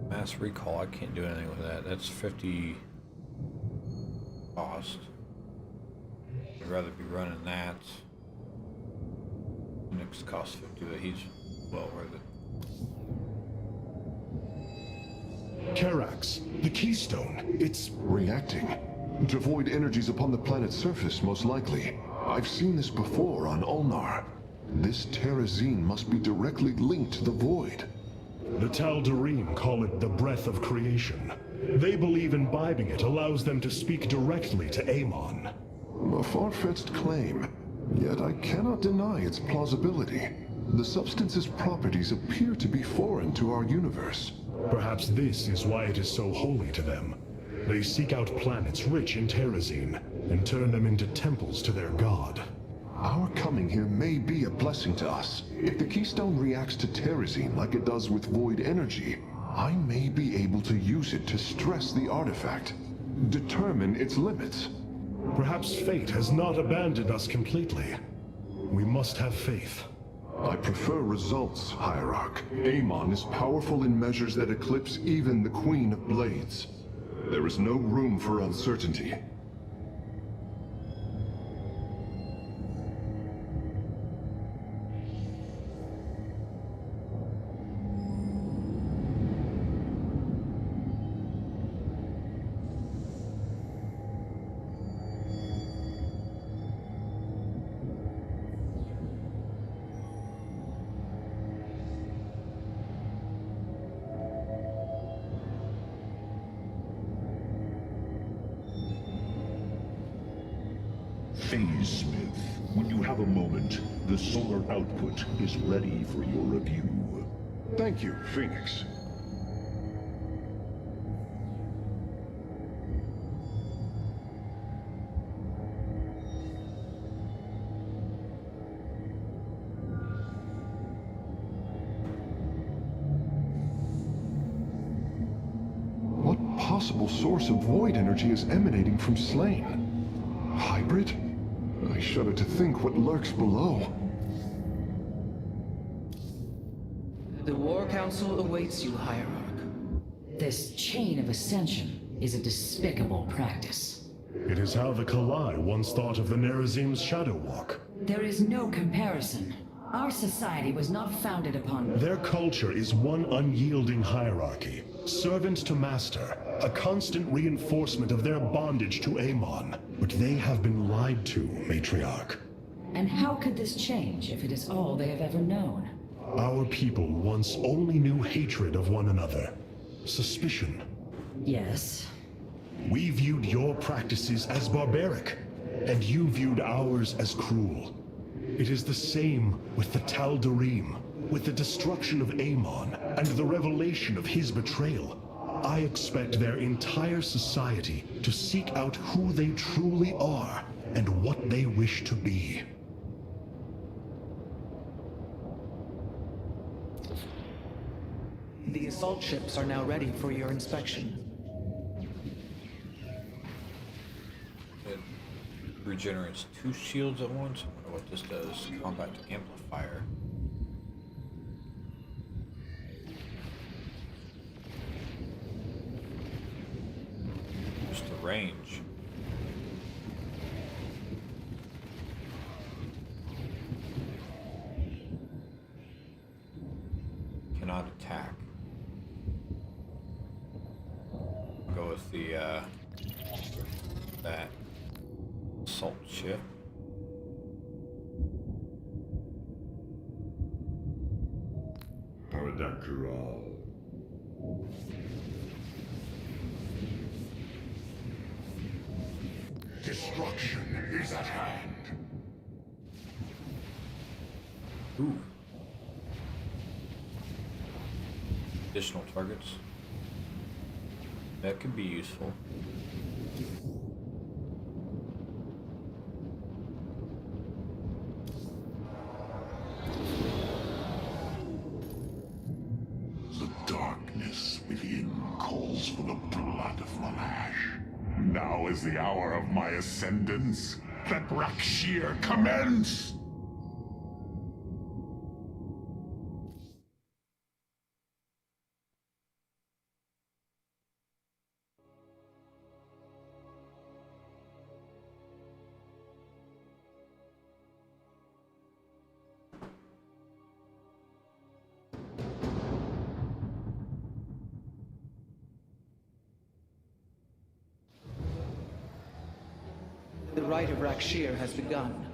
Mass recall, I can't do anything with that. That's 50 cost. I'd rather be running that. Next cost 50, but he's well worth it. Karax, the keystone, it's Reacting to void energies upon the planet's surface, most likely. I've seen this before on Ulnar. This Terrazine must be directly linked to the void. The Tal'Darim call it the breath of creation. They believe imbibing it allows them to speak directly to Amon. A far-fetched claim, yet I cannot deny its plausibility. The substance's properties appear to be foreign to our universe. Perhaps this is why it is so holy to them. They seek out planets rich in Terrazine and turn them into temples to their god. Our coming here may be a blessing to us. If the keystone reacts to Terrazine like it does with void energy, I may be able to use it to stress the artifact, determine its limits. Perhaps fate has not abandoned us completely. We must have faith. I prefer results, Hierarch. Amon is powerful in measures that eclipse even the Queen of Blades. There is no room for uncertainty. Phase Smith, when you have a moment, the solar output is ready for your review. Thank you, Phoenix. What possible source of void energy is emanating from Slain? Hybrid? I shudder to think what lurks below. The War Council awaits you, Hierarch. This chain of ascension is a despicable practice. It is how the Kalai once thought of the Nerazim's Shadow Walk. There is no comparison. Our society was not founded upon... Their culture is one unyielding hierarchy, servant to master, a constant reinforcement of their bondage to Amon. But they have been lied to, Matriarch. And how could this change if it is all they have ever known? Our people once only knew hatred of one another, suspicion. Yes. We viewed your practices as barbaric, and you viewed ours as cruel. It is the same with the Tal'Darim, with the destruction of Amon and the revelation of his betrayal. I expect their entire society to seek out who they truly are and what they wish to be. The assault ships are now ready for your inspection. It regenerates 2 shields at once. I wonder what this does. Combat amplifier. range. Cannot attack. Go with the that assault ship. Paradakral. Destruction is at hand. Ooh. Additional targets. That could be useful. The darkness within calls for the blood of Malash. Now is the hour of my ascendance. Let Rakshir commence! The rite of Rakshir has begun.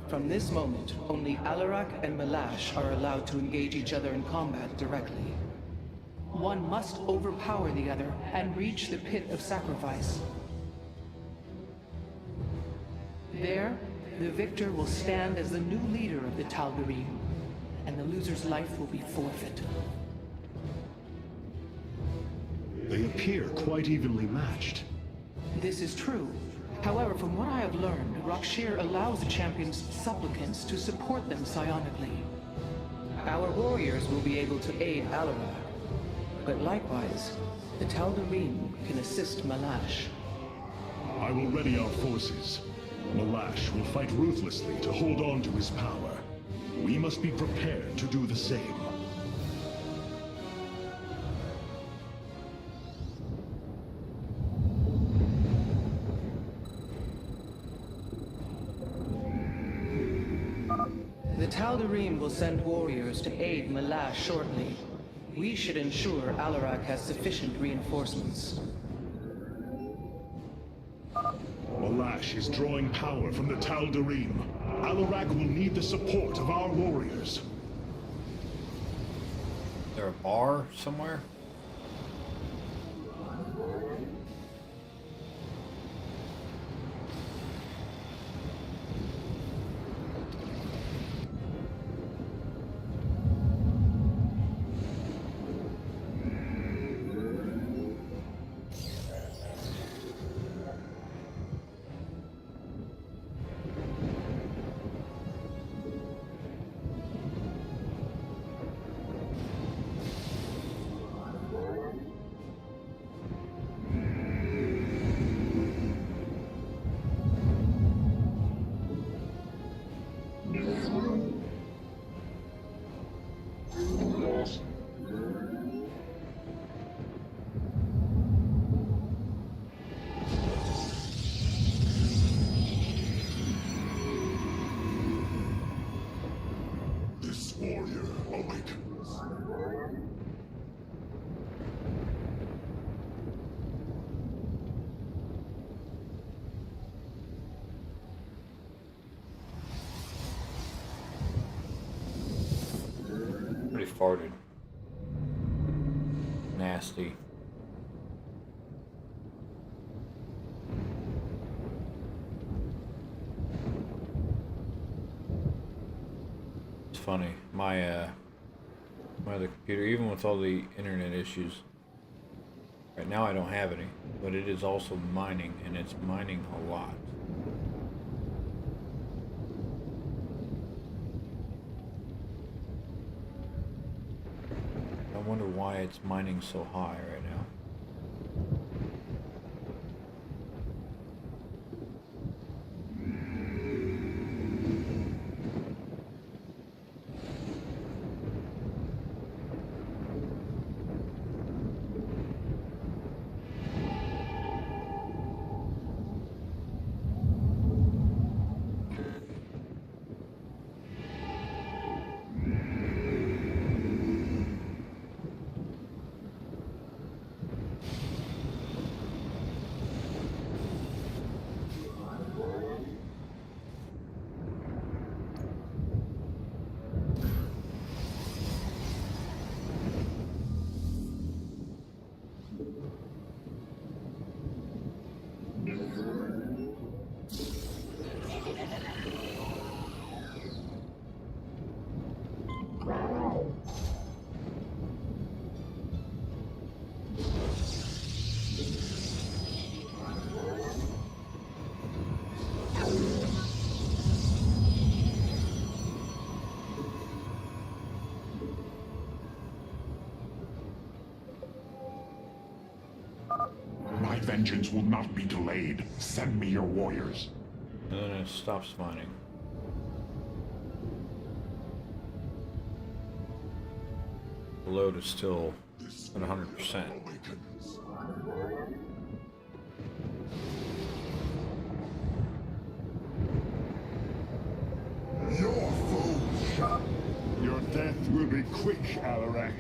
From this moment, only Alarak and Malash are allowed to engage each other in combat directly. One must overpower the other and reach the pit of sacrifice. There, the victor will stand as the new leader of the Tal'Darim, and the loser's life will be forfeit. They appear quite evenly matched. This is true. However, from what I have learned, Rakshir allows the champion's supplicants to support them psionically. Our warriors will be able to aid Alarak, but likewise, the Tal'Darim can assist Malash. I will ready our forces. Malash will fight ruthlessly to hold on to his power. We must be prepared to do the same. The Tal'Darim will send warriors to aid Malash shortly. We should ensure Alarak has sufficient reinforcements. Malash is drawing power from the Tal'Darim. Alarak will need the support of our warriors. Is there a bar somewhere? This warrior awakens. Pretty farted. Nasty. It's funny. My other computer, even with all the internet issues, right now I don't have any, but it is also mining, and it's mining a lot. I wonder why it's mining so high right now. vengeance will not be delayed. Send me your warriors. And then it stops mining. The load is still at 100%. Your foes. Your death will be quick, Alarak.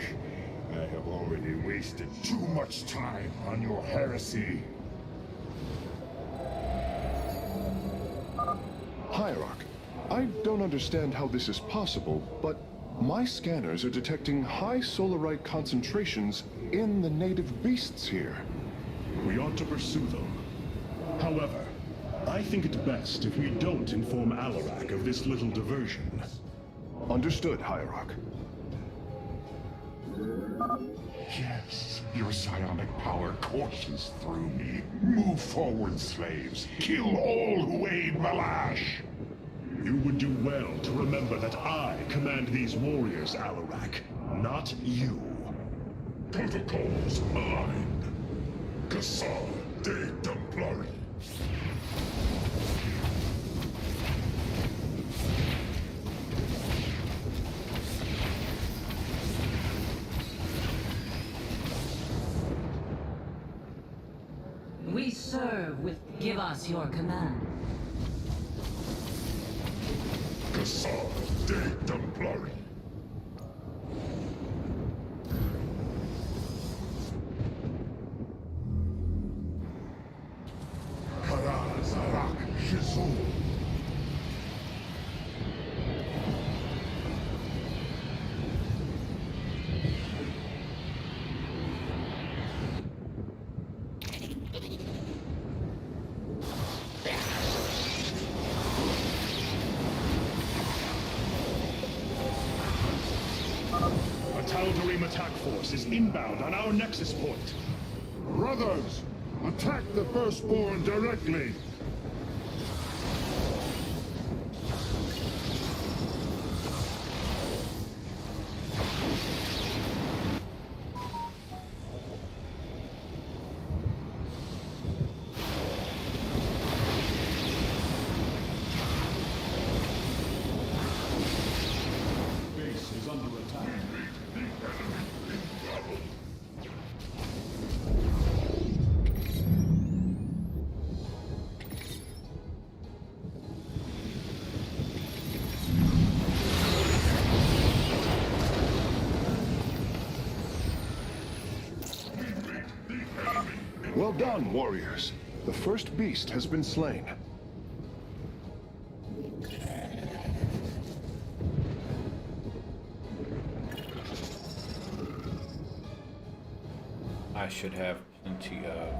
I have already wasted too much time on your heresy. Hierarch, I don't understand how this is possible, but my scanners are detecting high solarite concentrations in the native beasts here. We ought to pursue them. However, I think it best if we don't inform Alarak of this little diversion. Understood, Hierarch. Yes, your psionic power courses through me. Move forward, slaves. Kill all who aid Malash. You would do well to remember that I command these warriors, Alarak, not you. Protocols aligned. Cassar de Templari. We serve with give us your command. Cassar de Templari. Zarak Shizul. A Tal'Darim attack force is inbound on our nexus point. Brothers, attack the Firstborn directly. Base is under attack. Well done, warriors. The first beast has been slain. I should have plenty of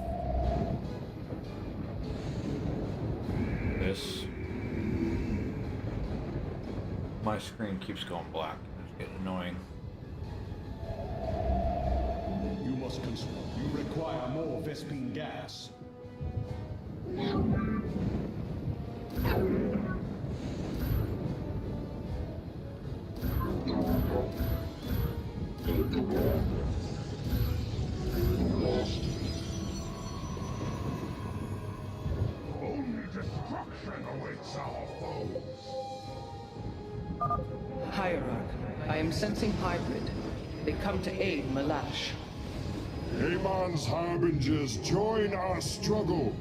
this. My screen keeps going black. It's getting annoying. You must consume. You require more Vespine gas. Only destruction awaits our foes. Hierarch, I am sensing hybrid. They come to aid Malash. Amon's harbingers, join our struggle.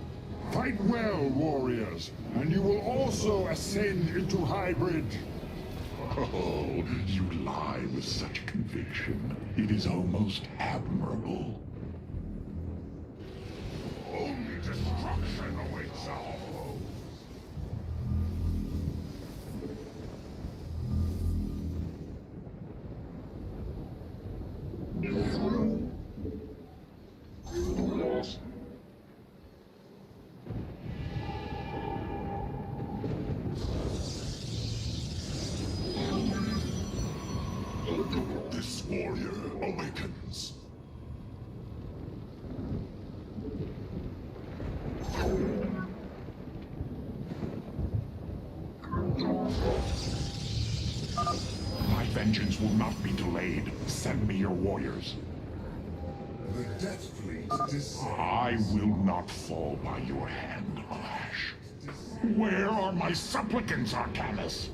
Fight well, warriors, and you will also ascend into hybrid. Oh, you lie with such conviction. It is almost admirable. Only destruction awaits our foes. This warrior awakens. My vengeance will not be delayed. Send me your warriors. I will not fall by your hand, Ash. Where are my supplicants, Arcanus?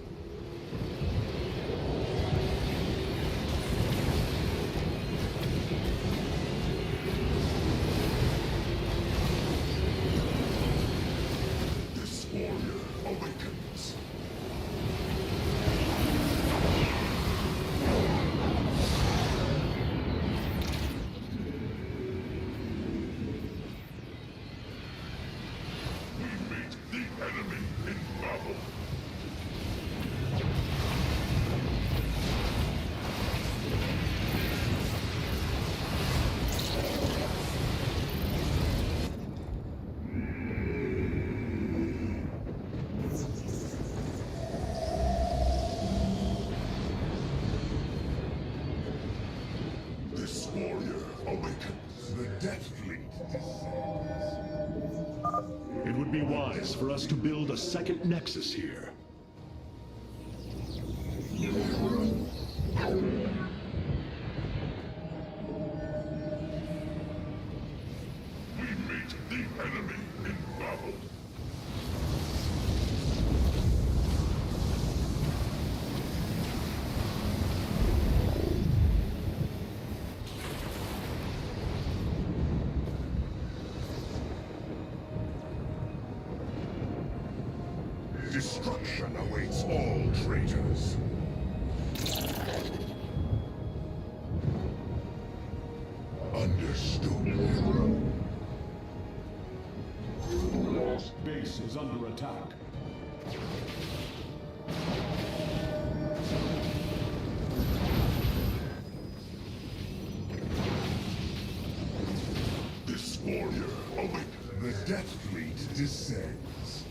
This warrior awakens. We meet the enemy in battle. This warrior awakens. The Death Fleet descends. It would be wise for us to build a second nexus here. We meet the enemy in battle. Destruction awaits all traitors. Understood. Base is under attack. This warrior awakens. The Death Fleet descends.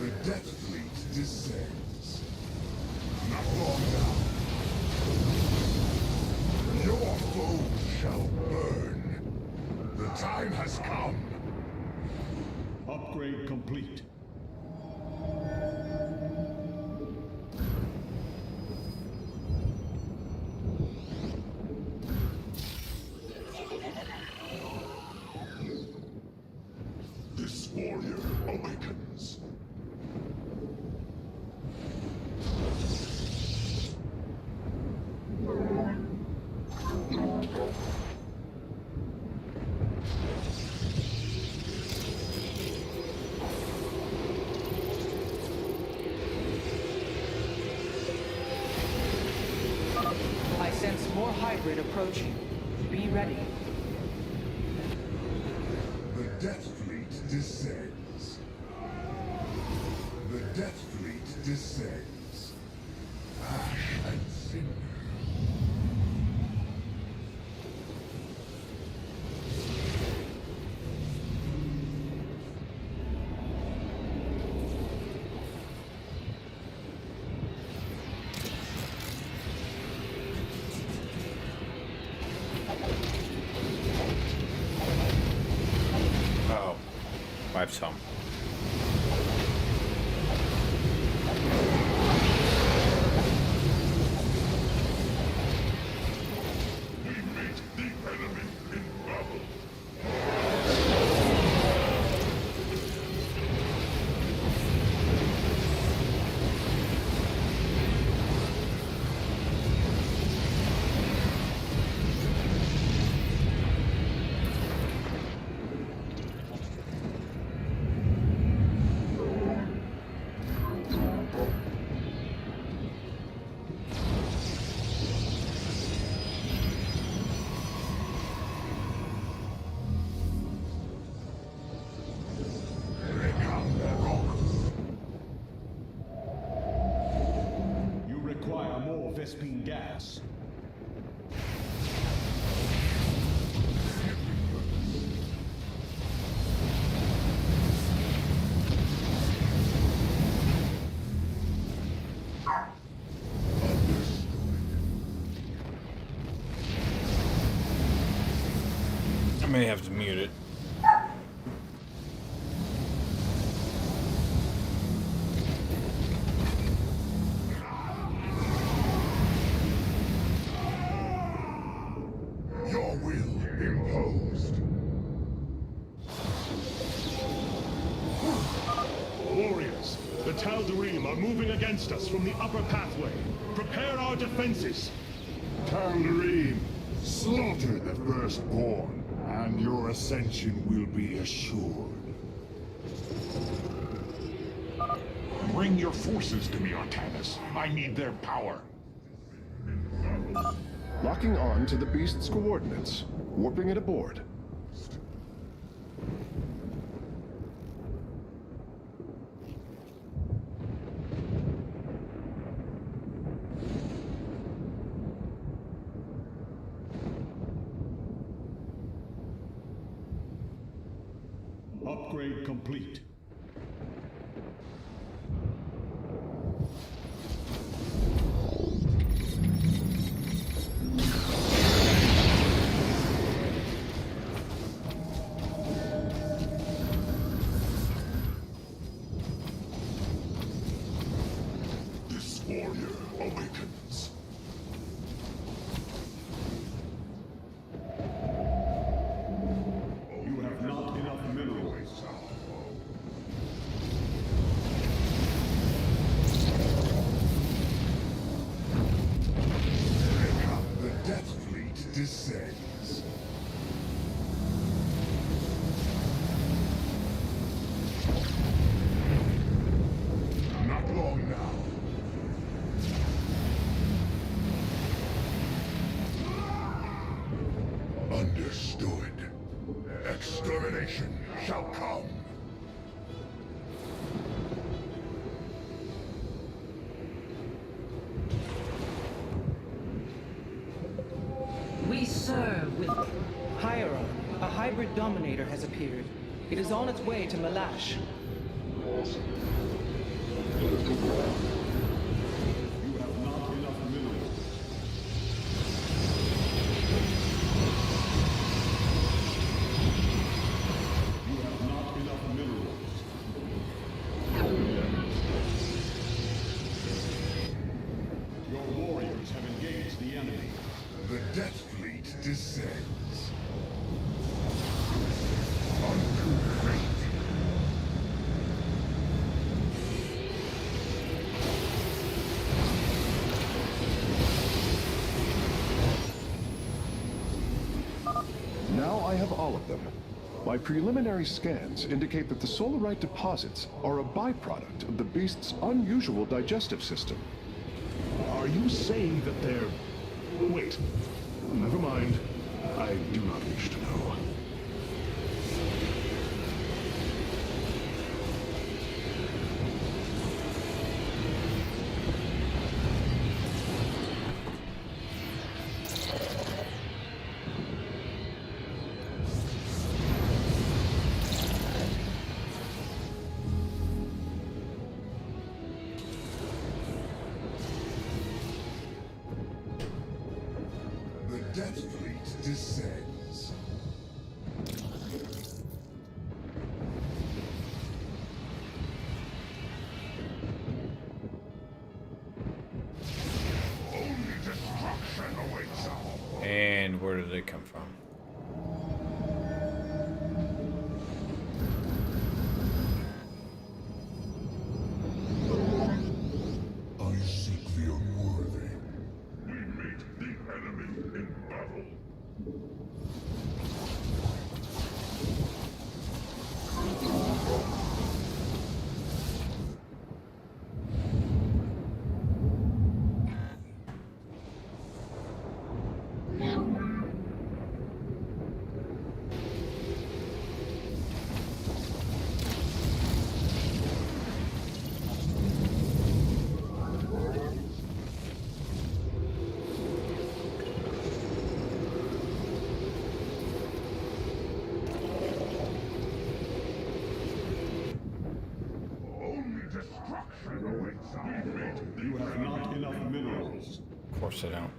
The Death Fleet descends. Not long now. Your foes shall burn. The time has come. Upgrade complete. This warrior awakens. I sense more hybrid approaching. Be ready. The Death Fleet descends. The Death Fleet descends. Ash and cinder. Oh, wife's home. We meet the enemy in battle. You require more Vespine gas. I may have to mute it. Your Imposed. Warriors, the Tal'Darim are moving against us from the upper pathway. Prepare our defenses. Tal'Darim, slaughter the firstborn, and your ascension will be assured. Bring your forces to me, Artanis. I need their power. Locking on to the beast's coordinates. Warping it aboard. Upgrade complete. This warrior awakens. You have not enough minerals. The Death Fleet descends. Not long now. Understood. Extermination shall come. We serve with... Hieron, a hybrid dominator has appeared. It is on its way to Malash. You have not enough minerals. You have not enough minerals. Your warriors have engaged the enemy. The Death Fleet descends. Unto fate. Now I have all of them. My preliminary scans indicate that the solarite deposits are a byproduct of the beast's unusual digestive system. Are you saying that they're... Wait. Never mind. I do not wish to know. The Death Fleet descends. Only destruction awaits us. And where did they come from? I seek the unworthy. We meet the enemy in battle. Only destruction awaits us. We meet the You have not enough minerals. Of course I don't.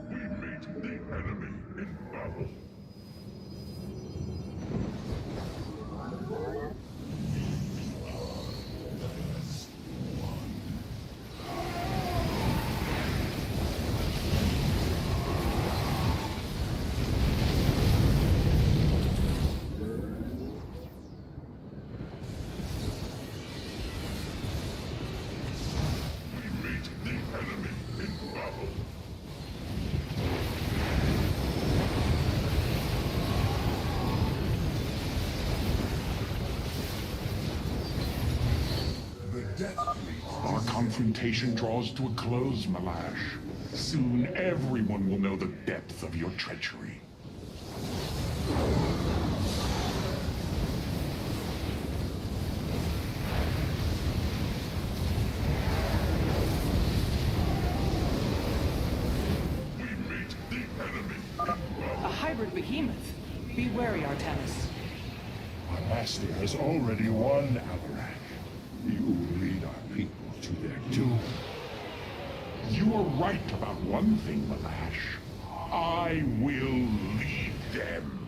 We meet Our confrontation draws to a close, Malash. Soon everyone will know the depth of your treachery. A hybrid behemoth. Be wary, Artanis. Our master has already won, Alarak. You will lead our people to their doom. You are right about one thing, Malash. I will lead them.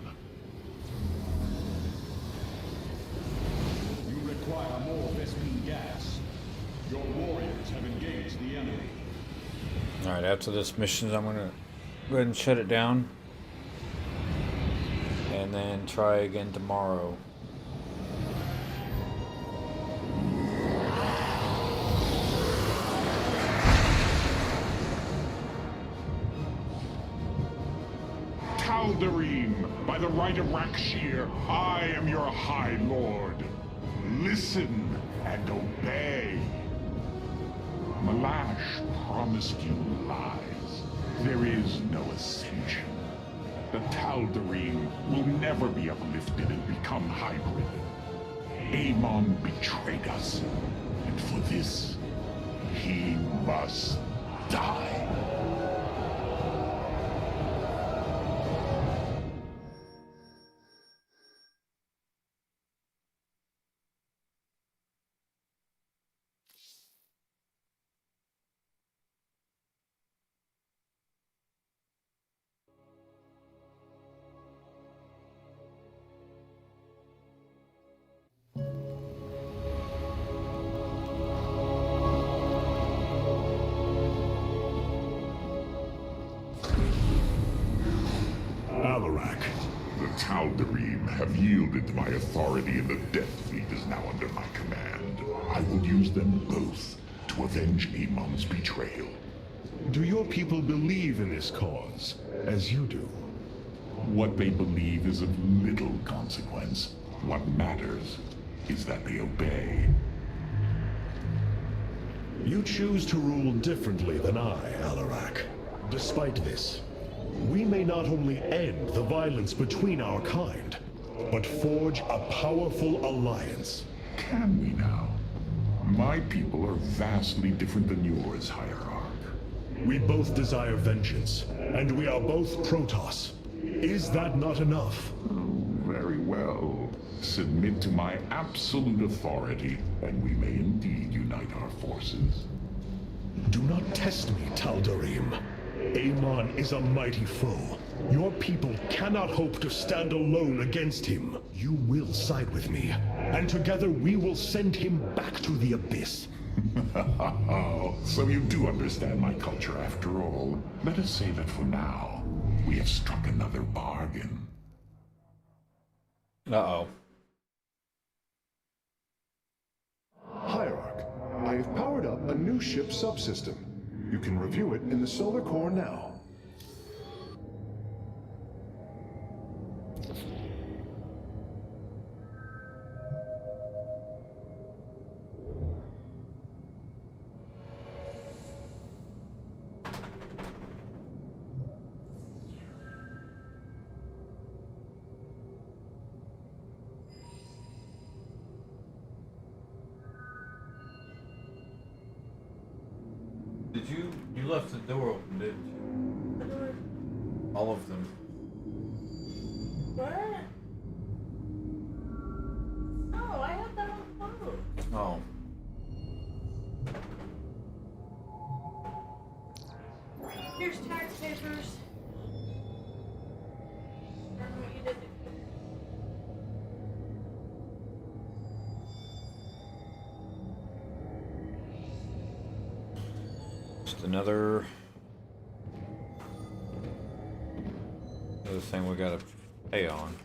You require more Vespene gas. Your warriors have engaged the enemy. Alright, after this mission, I'm gonna go ahead and shut it down. And then try again tomorrow. Tal'Darim, by the right of Rakshir, I am your High Lord. Listen and obey. Malash promised you lies. There is no ascension. The Tal'Darim will never be uplifted and become hybrid. Amon betrayed us, and for this, he must die. Alarak. The Tal'Darim have yielded to my authority, and the Death Fleet is now under my command. I will use them both to avenge Amon's betrayal. Do your people believe in this cause, as you do? What they believe is of little consequence. What matters is that they obey. You choose to rule differently than I, Alarak. Despite this, we may not only end the violence between our kind, but forge a powerful alliance. Can we now? My people are vastly different than yours, Hierarch. We both desire vengeance, and we are both Protoss. Is that not enough? Oh, very well. Submit to my absolute authority, and we may indeed unite our forces. Do not test me, Tal'Darim. Amon is a mighty foe. Your people cannot hope to stand alone against him. You will side with me, and together we will send him back to the Abyss. So you do understand my culture after all. Let us say that for now, we have struck another bargain. Uh-oh. Hierarch, I have powered up a new ship subsystem. You can review it in the solar core now. You left the door open, didn't you? The door. All of them. What? Oh, I had that on closed. Oh. Here's tax papers. just another thing we gotta pay on.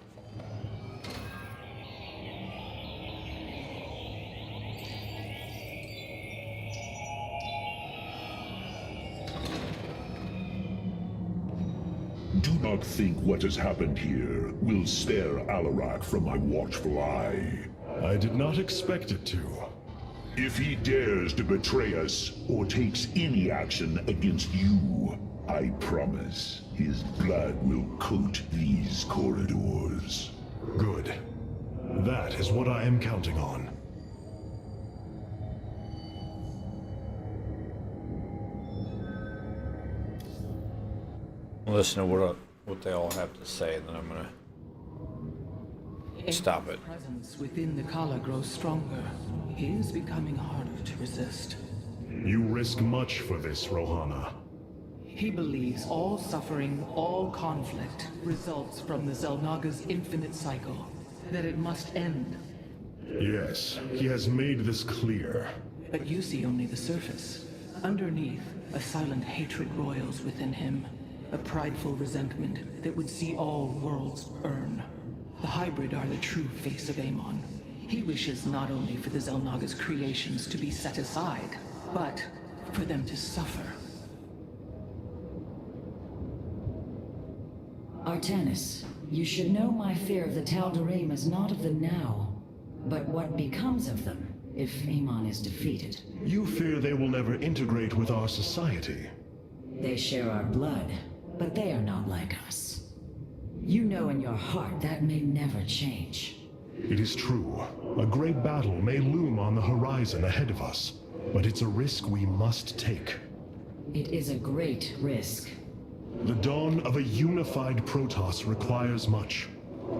Do not think what has happened here will spare Alarak from my watchful eye. I did not expect it to. If he dares to betray us or takes any action against you, I promise his blood will coat these corridors. Good. That is what I am counting on. Listen to what they all have to say, and then I'm gonna stop it. Presence within the Kala grows stronger. He is becoming harder to resist. You risk much for this, Rohana. He believes all suffering, all conflict, results from the Xelnaga's infinite cycle. That it must end. Yes, he has made this clear. But you see only the surface. Underneath, a silent hatred roils within him. A prideful resentment that would see all worlds burn. The hybrid are the true face of Amon. He wishes not only for the Xelnaga's creations to be set aside, but for them to suffer. Artanis, you should know my fear of the Tal'Darim is not of the now, but what becomes of them if Amon is defeated. You fear they will never integrate with our society. They share our blood, but they are not like us. You know in your heart that may never change. It is true. A great battle may loom on the horizon ahead of us, but it's a risk we must take. It is a great risk. The dawn of a unified Protoss requires much.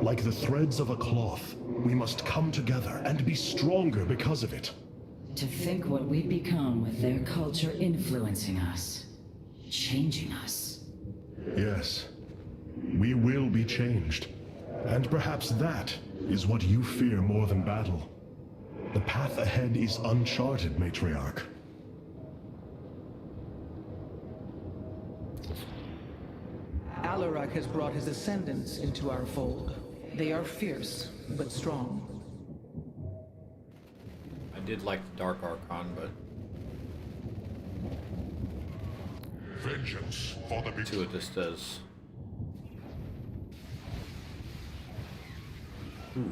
Like the threads of a cloth, we must come together and be stronger because of it. To think what we've become with their culture influencing us, changing us. Yes, we will be changed. And perhaps that is what you fear more than battle. The path ahead is uncharted, Matriarch. Alarak has brought his ascendants into our fold. They are fierce, but strong. I did like the Dark Archon, but Vengeance for the see what this does. Ooh.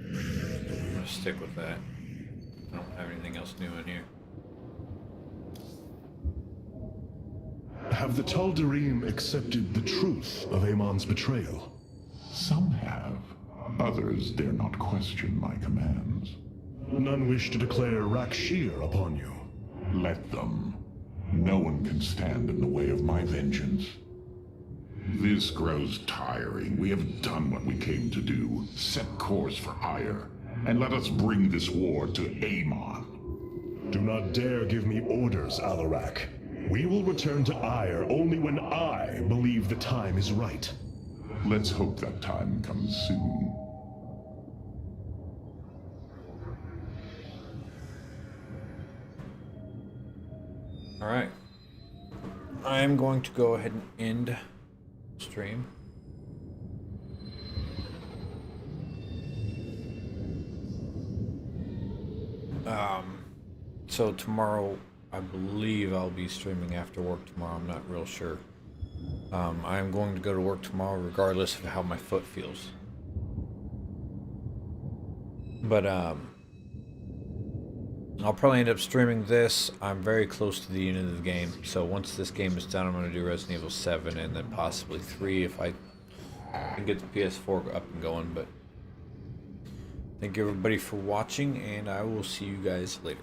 I'm gonna stick with that. I don't have anything else new in here. Have the Tal'Darim accepted the truth of Amon's betrayal? Some have. Others dare not question my commands. None wish to declare Rakshir upon you. Let them. No one can stand in the way of my vengeance. This grows tiring. We have done what we came to do. Set course for Ire, and let us bring this war to Amon. Do not dare give me orders, Alarak. We will return to Ire only when I believe the time is right. Let's hope that time comes soon. Alright. I am going to go ahead and end stream. So tomorrow, I believe I'll be streaming after work tomorrow. I'm not real sure. I am going to go to work tomorrow regardless of how my foot feels. But I'll probably end up streaming this. I'm very close to the end of the game. So once this game is done, I'm going to do Resident Evil 7 and then possibly 3 if I can get the PS4 up and going. But thank you everybody for watching, and I will see you guys later.